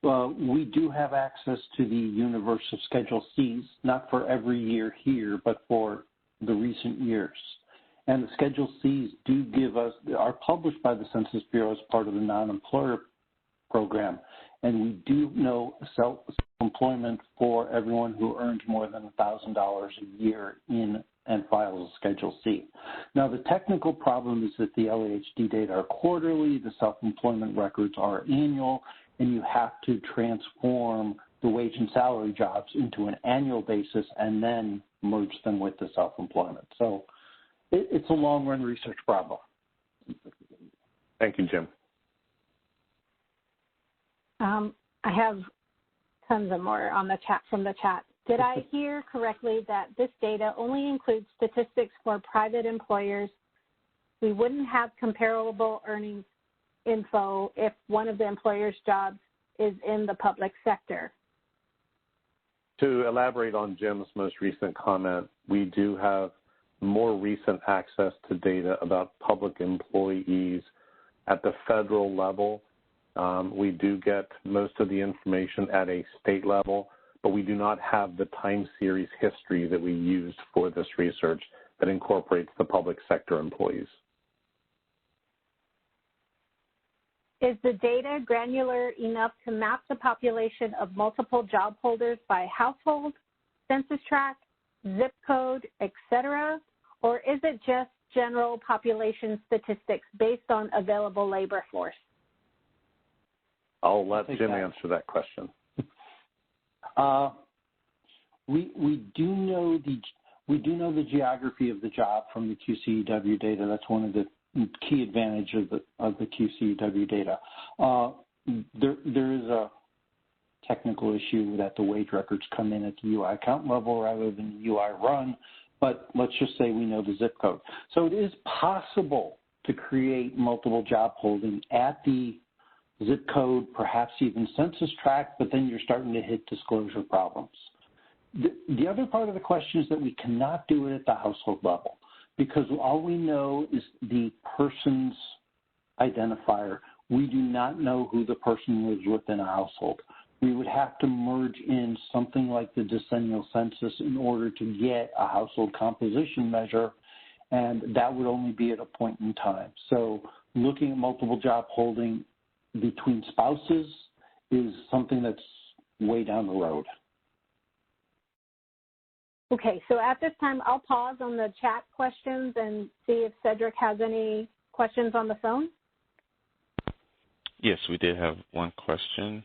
S4: we do have access to the universe of Schedule Cs, not for every year here, but for the recent years. And the Schedule Cs are published by the Census Bureau as part of the non-employer program. And we do know self-employment for everyone who earns more than $1,000 a year and files a Schedule C. Now, the technical problem is that the LEHD data are quarterly, the self-employment records are annual, and you have to transform the wage and salary jobs into an annual basis and then merge them with the self-employment. So it's a long-run research problem.
S3: Thank you, Jim.
S2: I have tons of more on the chat from the chat. Did I hear correctly that this data only includes statistics for private employers? We wouldn't have comparable earnings info if one of the employer's jobs is in the public sector.
S3: To elaborate on Jim's most recent comment, we do have more recent access to data about public employees at the federal level. We do get most of the information at a state level, but we do not have the time series history that we used for this research that incorporates the public sector employees.
S2: Is the data granular enough to map the population of multiple job holders by household, census tract, zip code, etc., or is it just general population statistics based on available labor force?
S3: I'll let Jim answer that question.
S4: We do know the geography of the job from the QCEW data. That's one of the key advantages of the QCEW data. There is a technical issue that the wage records come in at the UI count level rather than the UI run, but let's just say we know the zip code. So it is possible to create multiple job holding at the zip code, perhaps even census tract, but then you're starting to hit disclosure problems. The other part of the question is that we cannot do it at the household level because all we know is the person's identifier. We do not know who the person lives within a household. We would have to merge in something like the decennial census in order to get a household composition measure, and that would only be at a point in time. So looking at multiple job holding between spouses is something that's way down the road.
S2: Okay, so at this time, I'll pause on the chat questions and see if Cedric has any questions on the phone.
S1: Yes, we did have one question.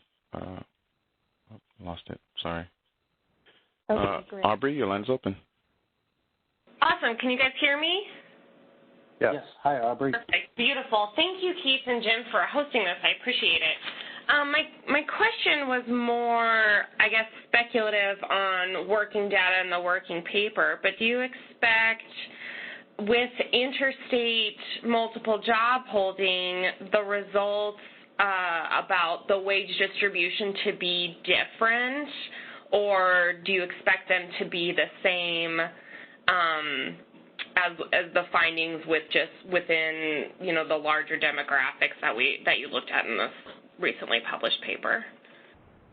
S1: Lost it. Sorry.
S2: Okay, great.
S1: Aubrey, your line's open.
S5: Awesome. Can you guys hear me?
S4: Yes. Hi, Aubrey.
S5: Perfect. Beautiful. Thank you, Keith and Jim, for hosting this. I appreciate it. My question was more, I guess, speculative on working data in the working paper, but do you expect with interstate multiple job holding the results about the wage distribution to be different, or do you expect them to be the same as the findings with just within, you know, the larger demographics that you looked at in this recently published paper?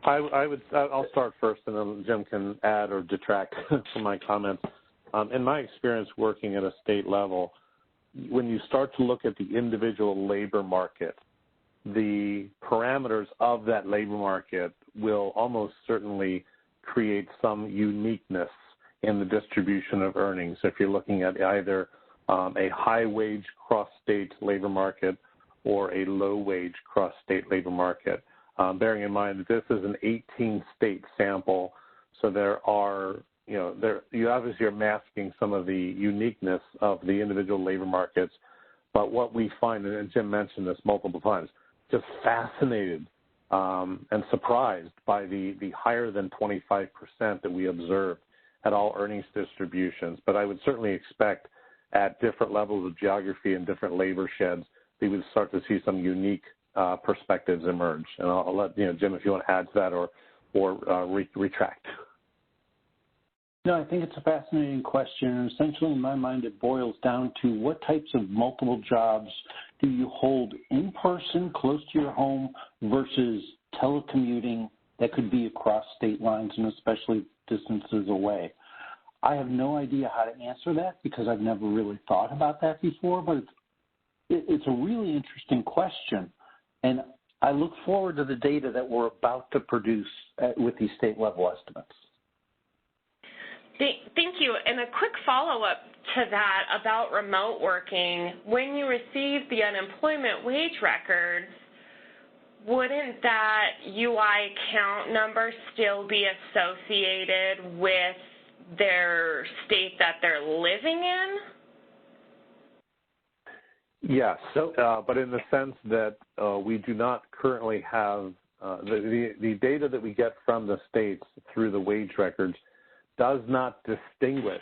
S3: I'll start first, and then Jim can add or detract from my comments. In my experience working at a state level, when you start to look at the individual labor market, the parameters of that labor market will almost certainly create some uniqueness in the distribution of earnings. If you're looking at either a high-wage cross-state labor market or a low-wage cross-state labor market, bearing in mind that this is an 18-state sample, so there are, you obviously are masking some of the uniqueness of the individual labor markets, but what we find, and Jim mentioned this multiple times, just fascinated and surprised by the higher than 25% that we observed at all earnings distributions. But I would certainly expect at different levels of geography and different labor sheds, we would start to see some unique perspectives emerge. And I'll let Jim, if you want to add to that or retract.
S4: No, I think it's a fascinating question. And essentially, in my mind, it boils down to what types of multiple jobs do you hold in person, close to your home, versus telecommuting that could be across state lines and especially distances away. I have no idea how to answer that because I've never really thought about that before, but it's a really interesting question. And I look forward to the data that we're about to produce with these state-level estimates.
S5: Thank you. And a quick follow-up to that about remote working. When you receive the unemployment wage records, wouldn't that UI count number still be associated with their state that they're living in?
S3: Yes, but in the sense that we do not currently have the data that we get from the states through the wage records does not distinguish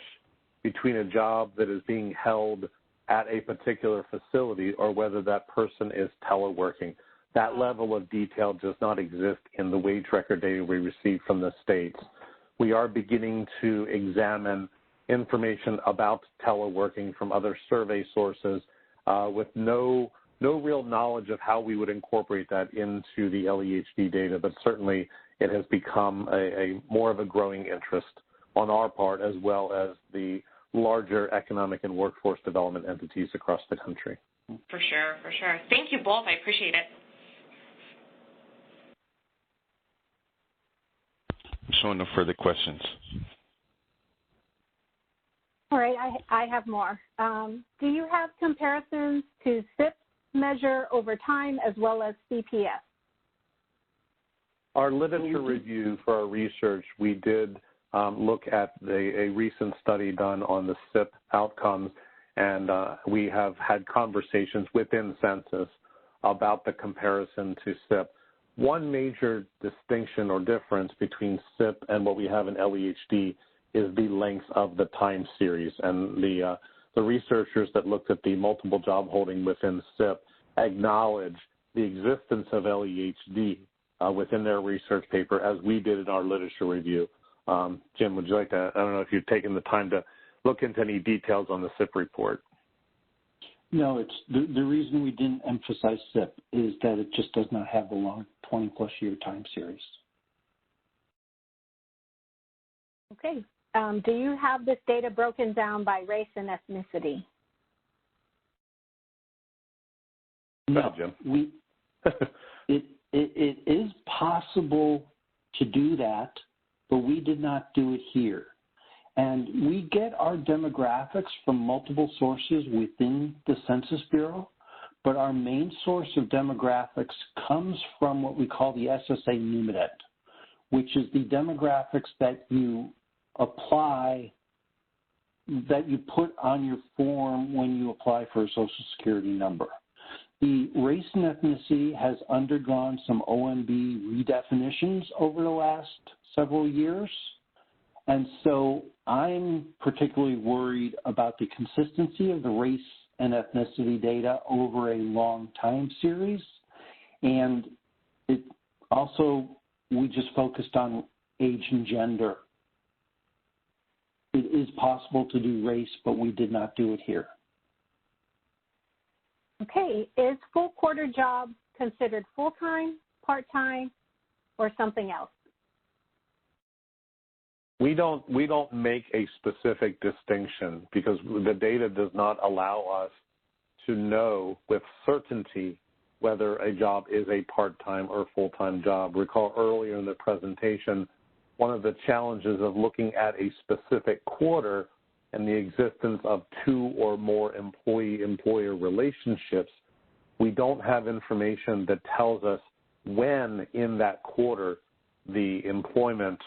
S3: between a job that is being held at a particular facility or whether that person is teleworking. That level of detail does not exist in the wage record data we receive from the states. We are beginning to examine information about teleworking from other survey sources with no real knowledge of how we would incorporate that into the LEHD data, but certainly it has become a more of a growing interest on our part as well as the larger economic and workforce development entities across the country.
S5: For sure, for sure. Thank you both. I appreciate it.
S1: I'm showing no further questions.
S2: All right, I have more. Do you have comparisons to SIP measure over time as well as CPS?
S3: Our literature review for our research, we did look at a recent study done on the SIP outcomes, and we have had conversations within Census about the comparison to SIP. One major distinction or difference between SIP and what we have in LEHD is the length of the time series. And the researchers that looked at the multiple job holding within SIP acknowledge the existence of LEHD within their research paper, as we did in our literature review. Jim, would you like to, I don't know if you've taken the time to look into any details on the SIP report.
S4: No, it's the reason we didn't emphasize SIP is that it just does not have the long 20-plus year time series.
S2: Okay. Do you have this data broken down by race and ethnicity?
S4: No,
S3: Jim.
S4: It is possible to do that, but we did not do it here. And we get our demographics from multiple sources within the Census Bureau, but our main source of demographics comes from what we call the SSA NUMEDET, which is the demographics that you apply, that you put on your form when you apply for a Social Security number. The race and ethnicity has undergone some OMB redefinitions over the last several years, and so I'm particularly worried about the consistency of the race and ethnicity data over a long time series, and it also, we just focused on age and gender. It is possible to do race, but we did not do it here.
S2: Okay, is full quarter job considered full-time, part-time, or something else?
S3: We don't make a specific distinction because the data does not allow us to know with certainty whether a job is a part-time or full-time job. Recall earlier in the presentation, one of the challenges of looking at a specific quarter and the existence of two or more employee-employer relationships, we don't have information that tells us when in that quarter the employment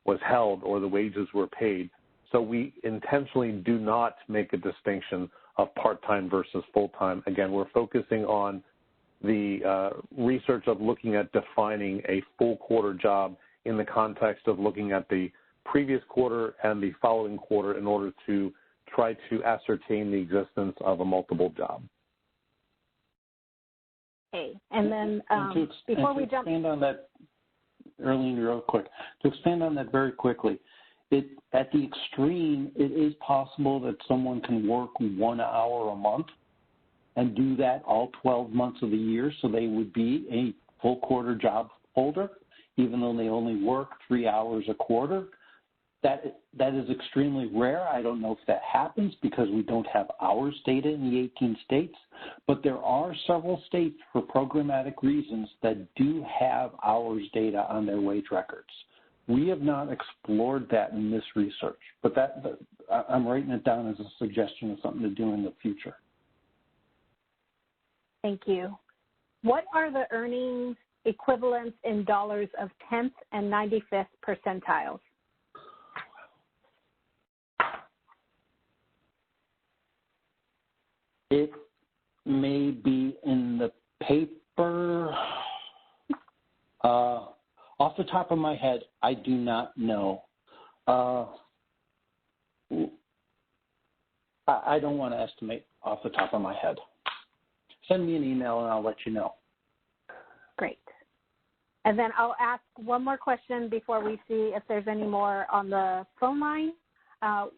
S3: was held or the wages were paid. So we intentionally do not make a distinction of part-time versus full-time. Again, we're focusing on the research of looking at defining a full quarter job in the context of looking at the previous quarter and the following quarter in order to try to ascertain the existence of a multiple job.
S2: Okay, and then before we jump...
S4: expand on that, Earlene, real quick, to expand on that very quickly, at the extreme, it is possible that someone can work 1 hour a month and do that all 12 months of the year, so they would be a full quarter job holder, even though they only work 3 hours a quarter. That is extremely rare. I don't know if that happens because we don't have hours data in the 18 states, but there are several states for programmatic reasons that do have hours data on their wage records. We have not explored that in this research, but I'm writing it down as a suggestion of something to do in the future.
S2: Thank you. What are the earnings equivalents in dollars of 10th and 95th percentiles?
S4: It may be in the paper. Off the top of my head, I do not know. I don't want to estimate off the top of my head. Send me an email and I'll let you know.
S2: Great. And then I'll ask one more question before we see if there's any more on the phone line.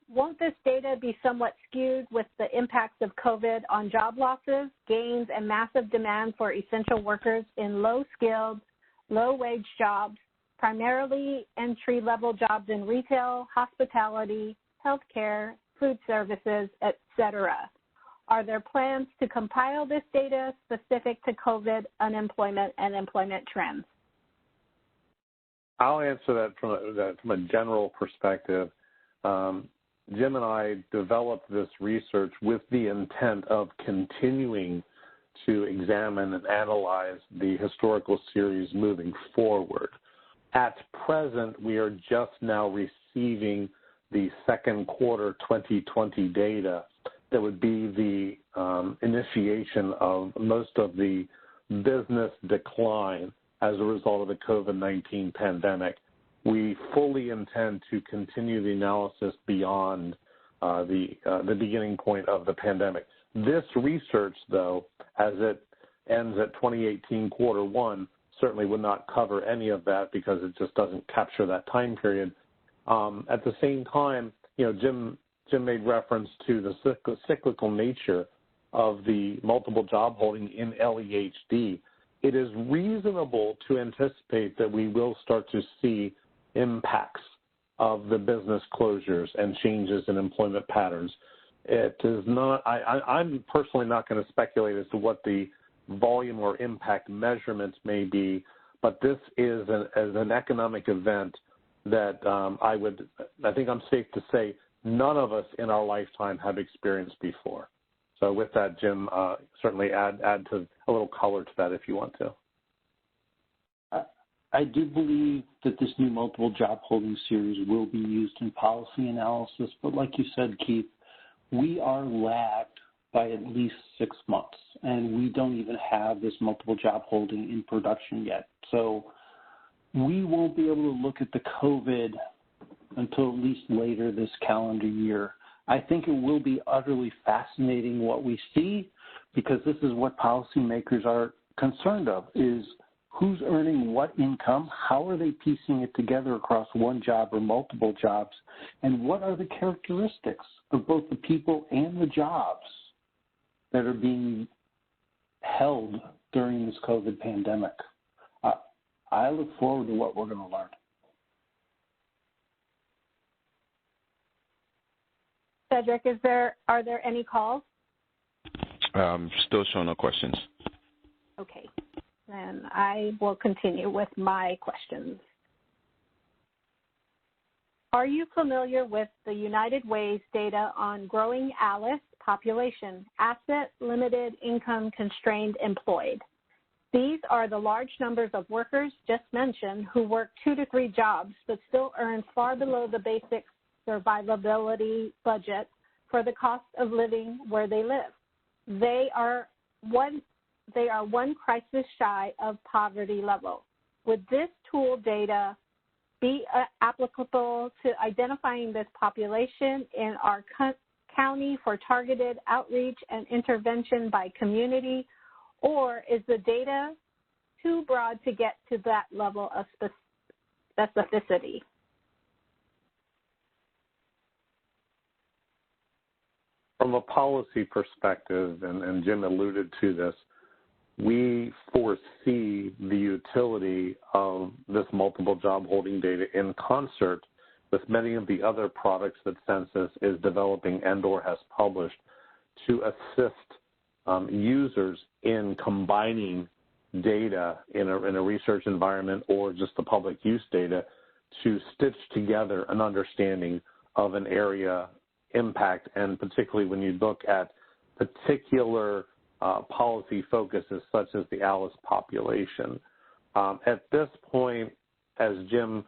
S2: Won't this data be somewhat skewed with the impacts of COVID on job losses, gains, and massive demand for essential workers in low-skilled, low-wage jobs, primarily entry-level jobs in retail, hospitality, healthcare, food services, et cetera? Are there plans to compile this data specific to COVID, unemployment, and employment trends?
S3: I'll answer that from a general perspective. Jim and I developed this research with the intent of continuing to examine and analyze the historical series moving forward. At present, we are just now receiving the second quarter 2020 data that would be the initiation of most of the business decline as a result of the COVID-19 pandemic. We fully intend to continue the analysis beyond the beginning point of the pandemic. This research, though, as it ends at 2018 quarter one, certainly would not cover any of that because it just doesn't capture that time period. At the same time, Jim made reference to the cyclical nature of the multiple job holding in LEHD. It is reasonable to anticipate that we will start to see impacts of the business closures and changes in employment patterns. It is not, I'm personally not going to speculate as to what the volume or impact measurements may be, but this is an economic event that I think I'm safe to say none of us in our lifetime have experienced before. So with that, Jim, certainly add to a little color to that if you want to.
S4: I do believe that this new multiple job holding series will be used in policy analysis, but like you said, Keith, we are lagged by at least 6 months, and we don't even have this multiple job holding in production yet. So we won't be able to look at the COVID until at least later this calendar year. I think it will be utterly fascinating what we see, because this is what policymakers are concerned of, is who's earning what income, how are they piecing it together across one job or multiple jobs, and what are the characteristics of both the people and the jobs that are being held during this COVID pandemic. I look forward to what we're going to learn.
S2: Cedric, are there any calls?
S1: Still showing no questions.
S2: Okay, then I will continue with my questions. Are you familiar with the United Way's data on growing ALICE population, asset, limited, income, constrained, employed? These are the large numbers of workers just mentioned who work 2 to 3 jobs but still earn far below the basic survivability budget for the cost of living where they live. They are one crisis shy of poverty level. Would this tool data be applicable to identifying this population in our county for targeted outreach and intervention by community, or is the data too broad to get to that level of specificity?
S3: From a policy perspective, and Jim alluded to this, we foresee the utility of this multiple job holding data in concert with many of the other products that Census is developing and or has published to assist users in combining data in a research environment or just the public use data to stitch together an understanding of an area impact, and particularly when you look at particular policy focuses such as the ALICE population. At this point, as Jim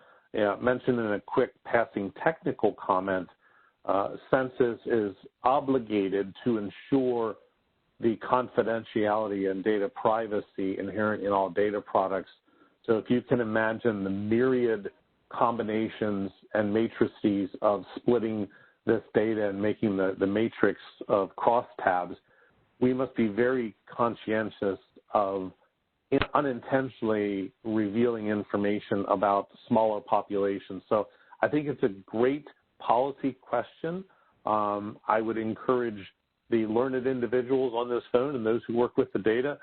S3: mentioned in a quick passing technical comment, Census is obligated to ensure the confidentiality and data privacy inherent in all data products. So if you can imagine the myriad combinations and matrices of splitting this data and making the matrix of crosstabs, we must be very conscientious of unintentionally revealing information about smaller populations. So I think it's a great policy question. I would encourage the learned individuals on this phone and those who work with the data.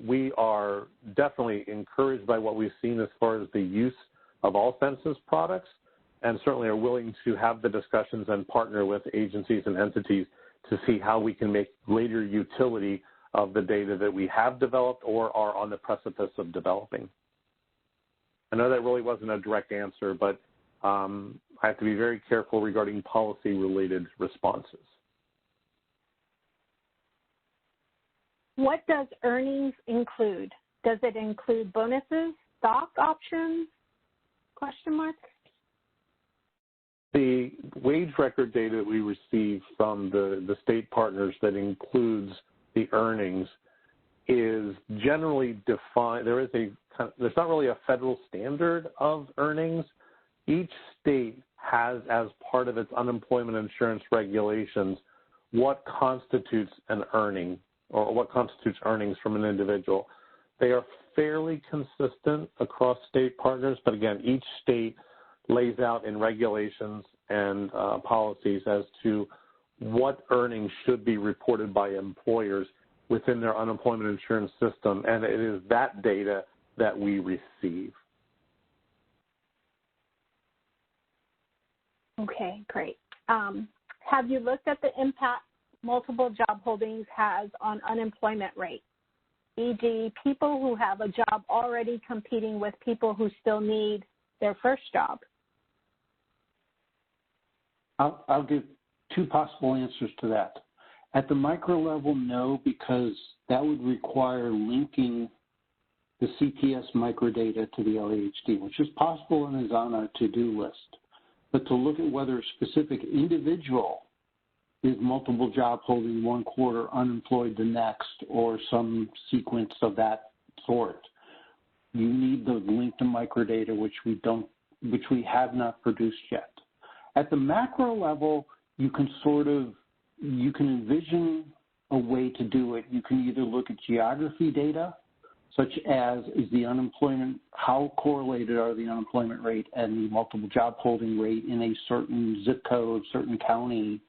S3: We are definitely encouraged by what we've seen as far as the use of all Census products, and certainly are willing to have the discussions and partner with agencies and entities to see how we can make greater utility of the data that we have developed or are on the precipice of developing. I know that really wasn't a direct answer, but I have to be very careful regarding policy-related responses.
S2: What does earnings include? Does it include bonuses, stock options? Question mark.
S3: The wage record data that we receive from the state partners that includes the earnings is generally defined. There's not really a federal standard of earnings. Each state has, as part of its unemployment insurance regulations, what constitutes an earning or what constitutes earnings from an individual. They are fairly consistent across state partners, but again, each state lays out in regulations and policies as to what earnings should be reported by employers within their unemployment insurance system, and it is that data that we receive.
S2: Okay, great. Have you looked at the impact multiple job holdings has on unemployment rate, e.g., people who have a job already competing with people who still need their first job?
S4: I'll give two possible answers to that. At the micro level, no, because that would require linking the CPS microdata to the LAHD, which is possible and is on our to-do list. But to look at whether a specific individual is multiple job holding one quarter, unemployed the next, or some sequence of that sort, you need the link to microdata, which we have not produced yet. At the macro level, you can envision a way to do it. You can either look at geography data, such as is the unemployment, how correlated are the unemployment rate and the multiple job holding rate in a certain zip code, certain county,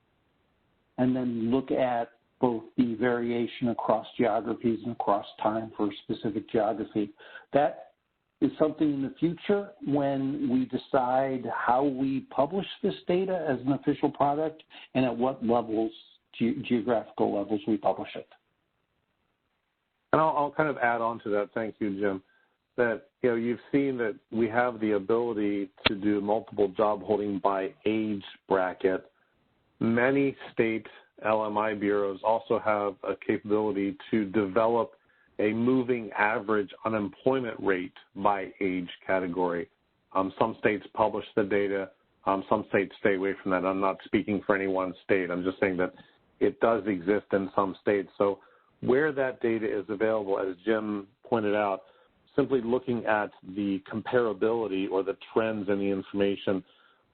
S4: and then look at both the variation across geographies and across time for a specific geography. That is something in the future when we decide how we publish this data as an official product and at what levels, geographical levels, we publish it.
S3: And I'll kind of add on to that. Thank you, Jim. That you've seen that we have the ability to do multiple job holding by age bracket. Many state LMI bureaus also have a capability to develop a moving average unemployment rate by age category. Some states publish the data. Some states stay away from that. I'm not speaking for any one state. I'm just saying that it does exist in some states. So where that data is available, as Jim pointed out, simply looking at the comparability or the trends in the information,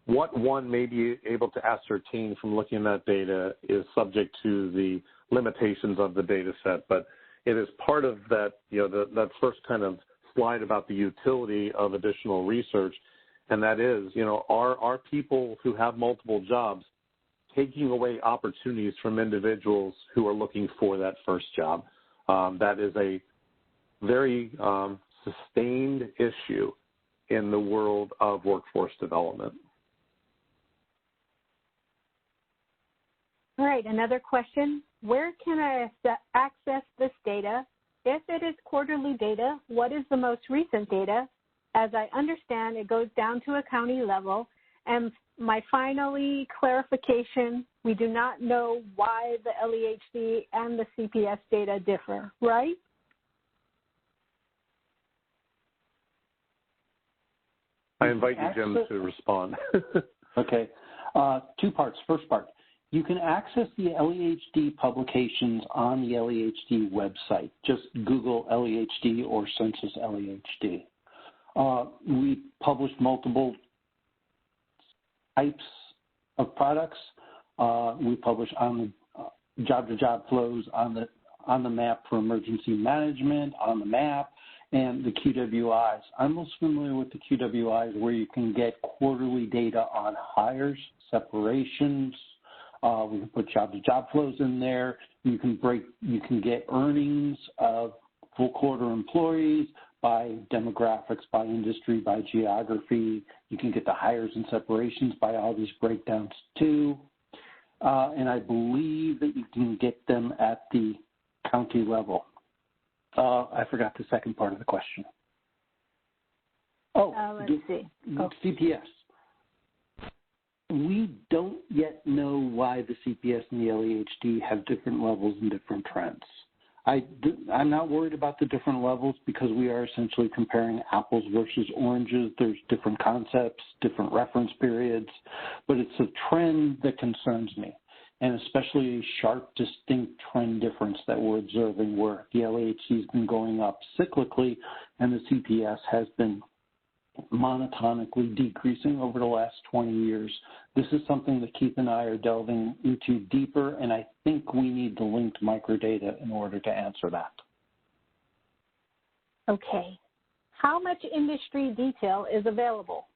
S3: what one may be able to ascertain from looking at that data is subject to the limitations of the data set. But it is part of that, that first kind of slide about the utility of additional research, and that is, are people who have multiple jobs taking away opportunities from individuals who are looking for that first job? That is a very sustained issue in the world of workforce development.
S2: All right, another question. Where can I access this data? If it is quarterly data, what is the most recent data? As I understand, it goes down to a county level. And my finally clarification, we do not know why the LEHD and the CPS data differ, right?
S3: I invite you, Jim, to respond.
S4: Okay. Two parts. First part. You can access the LEHD publications on the LEHD website. Just Google LEHD or Census LEHD. We publish multiple types of products. We publish on the job-to-job flows, on the map for emergency management, on the map, and the QWIs. I'm most familiar with the QWIs, where you can get quarterly data on hires, separations. We can put job-to-job flows in there. You can get earnings of full quarter employees by demographics, by industry, by geography. You can get the hires and separations by all these breakdowns too. And I believe that you can get them at the county level. I forgot the second part of the question.
S2: Let's see.
S4: CPS. We don't yet know why the CPS and the LEHD have different levels and different trends. I'm not worried about the different levels because we are essentially comparing apples versus oranges. There's different concepts, different reference periods, but it's a trend that concerns me, and especially a sharp, distinct trend difference that we're observing where the LEHD has been going up cyclically and the CPS has been monotonically decreasing over the last 20 years. This is something that Keith and I are delving into deeper, and I think we need the linked microdata in order to answer that.
S2: Okay. How much industry detail is available?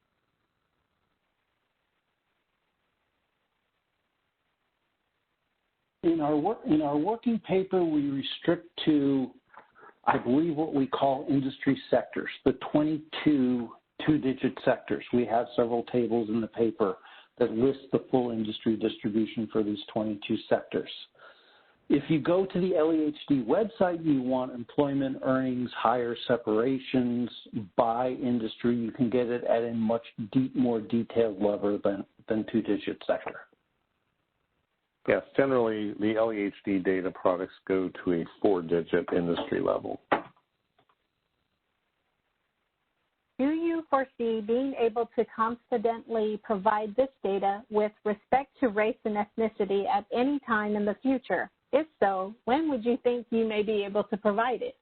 S4: In our working paper, we restrict to, I believe, what we call industry sectors, the 22 two-digit sectors. We have several tables in the paper that list the full industry distribution for these 22 sectors. If you go to the LEHD website, you want employment, earnings, hire separations by industry, you can get it at a much more detailed level than two-digit sector.
S3: Yes, generally the LEHD data products go to a four-digit industry level.
S2: Do you foresee being able to confidently provide this data with respect to race and ethnicity at any time in the future? If so, when would you think you may be able to provide it?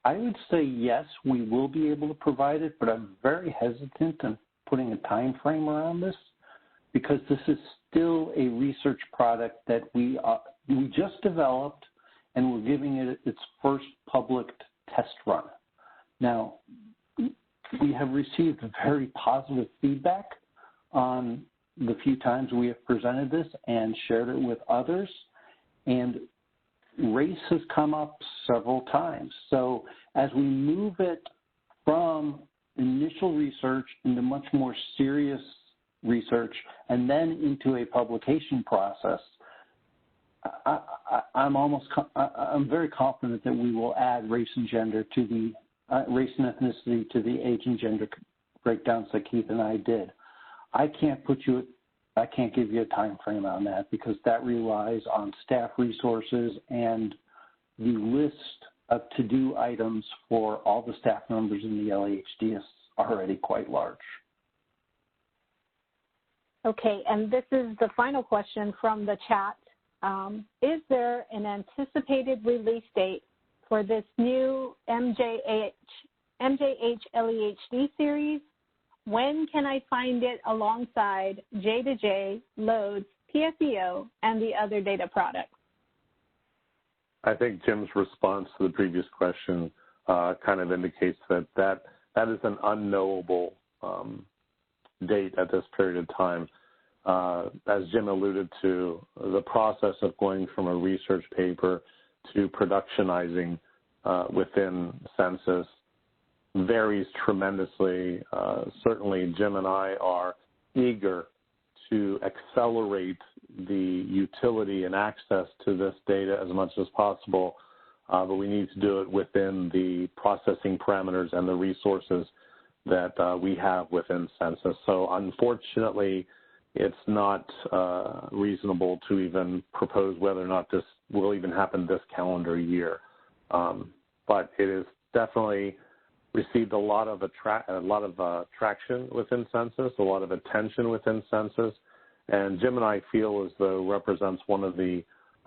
S4: I would say yes, we will be able to provide it, but I'm very hesitant in putting a time frame around this because this is still a research product that we just developed, and we're giving it its first public test run. Now, we have received very positive feedback on the few times we have presented this and shared it with others, and race has come up several times. So as we move it from initial research into much more serious research and then into a publication process, I'm very confident that we will add race and gender to the race and ethnicity to the age and gender breakdowns that Keith and I did. I can't give you a time frame on that because that relies on staff resources, and the list of to-do items for all the staff members in the LEHD is already quite large.
S2: Okay, and this is the final question from the chat. Is there an anticipated release date for this new MJH LEHD series? When can I find it alongside J2J, Loads, PSEO, and the other data products?
S3: I think Jim's response to the previous question kind of indicates that is an unknowable date at this period of time. As Jim alluded to, the process of going from a research paper to productionizing within Census varies tremendously. Certainly, Jim and I are eager to accelerate the utility and access to this data as much as possible, but we need to do it within the processing parameters and the resources that we have within Census. So unfortunately, it's not reasonable to even propose whether or not this will even happen this calendar year. But it has definitely received a lot of traction within Census, a lot of attention within Census, and Jim and I feel as though represents one of the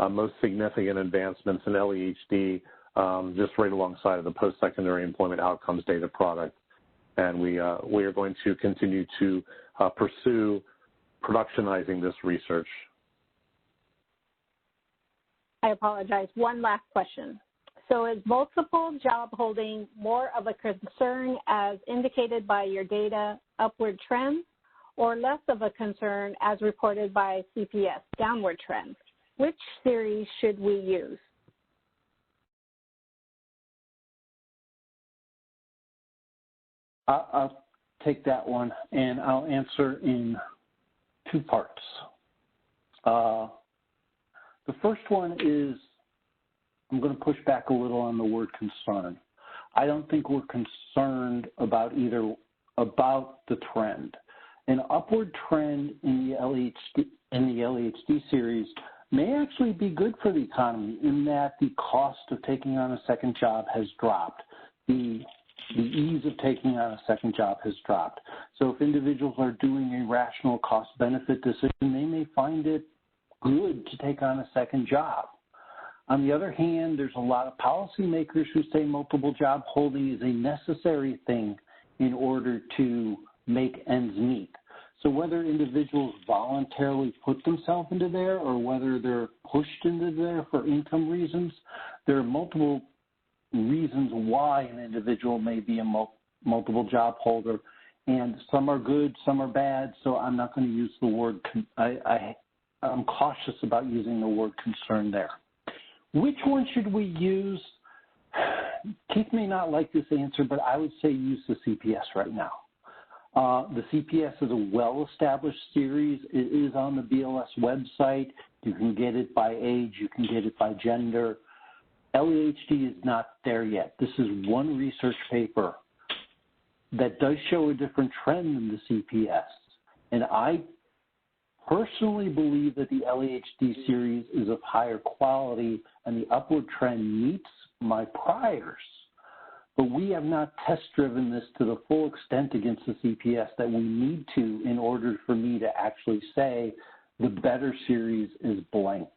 S3: most significant advancements in LEHD, just right alongside of the post-secondary employment outcomes data product. And we are going to continue to pursue productionizing this research.
S2: I apologize. One last question. So is multiple job holding more of a concern as indicated by your data upward trends, or less of a concern as reported by CPS downward trends? Which series should we use?
S4: I'll take that one, and I'll answer in two parts. The first one is I'm going to push back a little on the word concern. I don't think we're concerned about the trend. An upward trend in the LEHD series may actually be good for the economy in that the cost of taking on a second job has dropped. The ease of taking on a second job has dropped. So if individuals are doing a rational cost-benefit decision, they may find it good to take on a second job. On the other hand, there's a lot of policymakers who say multiple job holding is a necessary thing in order to make ends meet. So whether individuals voluntarily put themselves into there or whether they're pushed into there for income reasons, there are multiple reasons why an individual may be a multiple job holder, and some are good, some are bad, so I'm not going to use the word, I'm cautious about using the word concern there. Which one should we use? Keith may not like this answer, but I would say use the CPS right now. The CPS is a well-established series. It is on the BLS website. You can get it by age. You can get it by gender. LEHD is not there yet. This is one research paper that does show a different trend than the CPS. And I personally believe that the LEHD series is of higher quality and the upward trend meets my priors. But we have not test-driven this to the full extent against the CPS that we need to in order for me to actually say the better series is blank.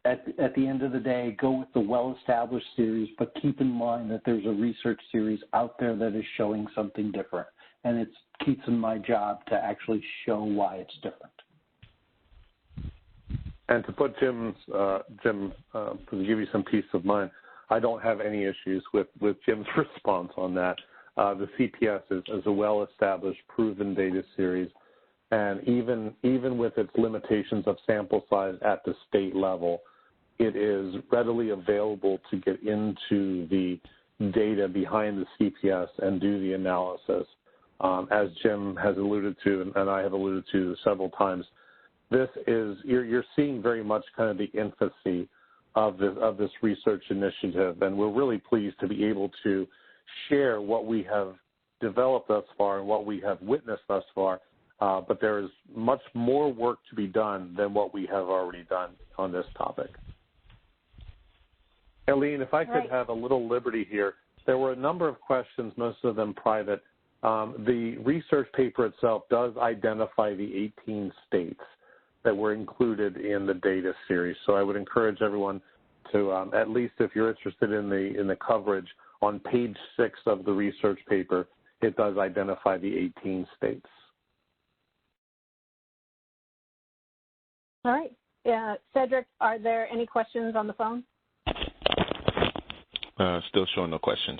S4: At the end of the day, go with the well-established series, but keep in mind that there's a research series out there that is showing something different. And it keeps in my job to actually show why it's different.
S3: And to put Jim, to give you some peace of mind, I don't have any issues with Jim's response on that. The CPS is a well-established, proven data series, and even with its limitations of sample size at the state level, it is readily available to get into the data behind the CPS and do the analysis. As Jim has alluded to, and I have alluded to several times, this is you're seeing very much kind of the infancy of this research initiative, and we're really pleased to be able to share what we have developed thus far and what we have witnessed thus far. But there is much more work to be done than what we have already done on this topic. Eileen, if I could have a little liberty here, there were a number of questions, most of them private. The research paper itself does identify the 18 states that were included in the data series. So I would encourage everyone to, at least if you're interested in the coverage, on page 6 of the research paper, it does identify the 18 states.
S2: All right. Cedric, are there any questions on the phone?
S1: Still showing no questions.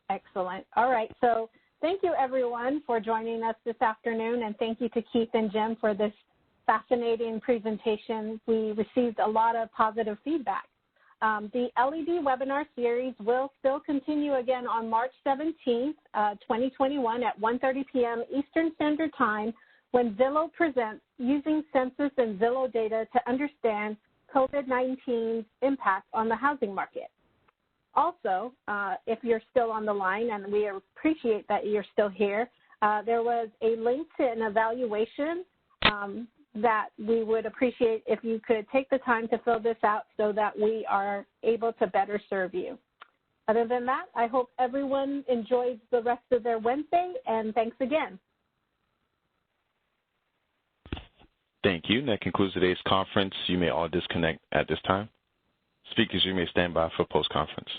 S2: Excellent. All right. So thank you, everyone, for joining us this afternoon, and thank you to Keith and Jim for this fascinating presentation. We received a lot of positive feedback. The LED webinar series will still continue again on March 17th, 2021 at 1:30 p.m. Eastern Standard Time when Zillow presents using census and Zillow data to understand COVID-19's impact on the housing market. Also, if you're still on the line, and we appreciate that you're still here, there was a link to an evaluation that we would appreciate if you could take the time to fill this out so that we are able to better serve you. Other than that, I hope everyone enjoys the rest of their Wednesday, and thanks again.
S1: Thank you. That concludes today's conference. You may all disconnect at this time. Speakers, you may stand by for post-conference.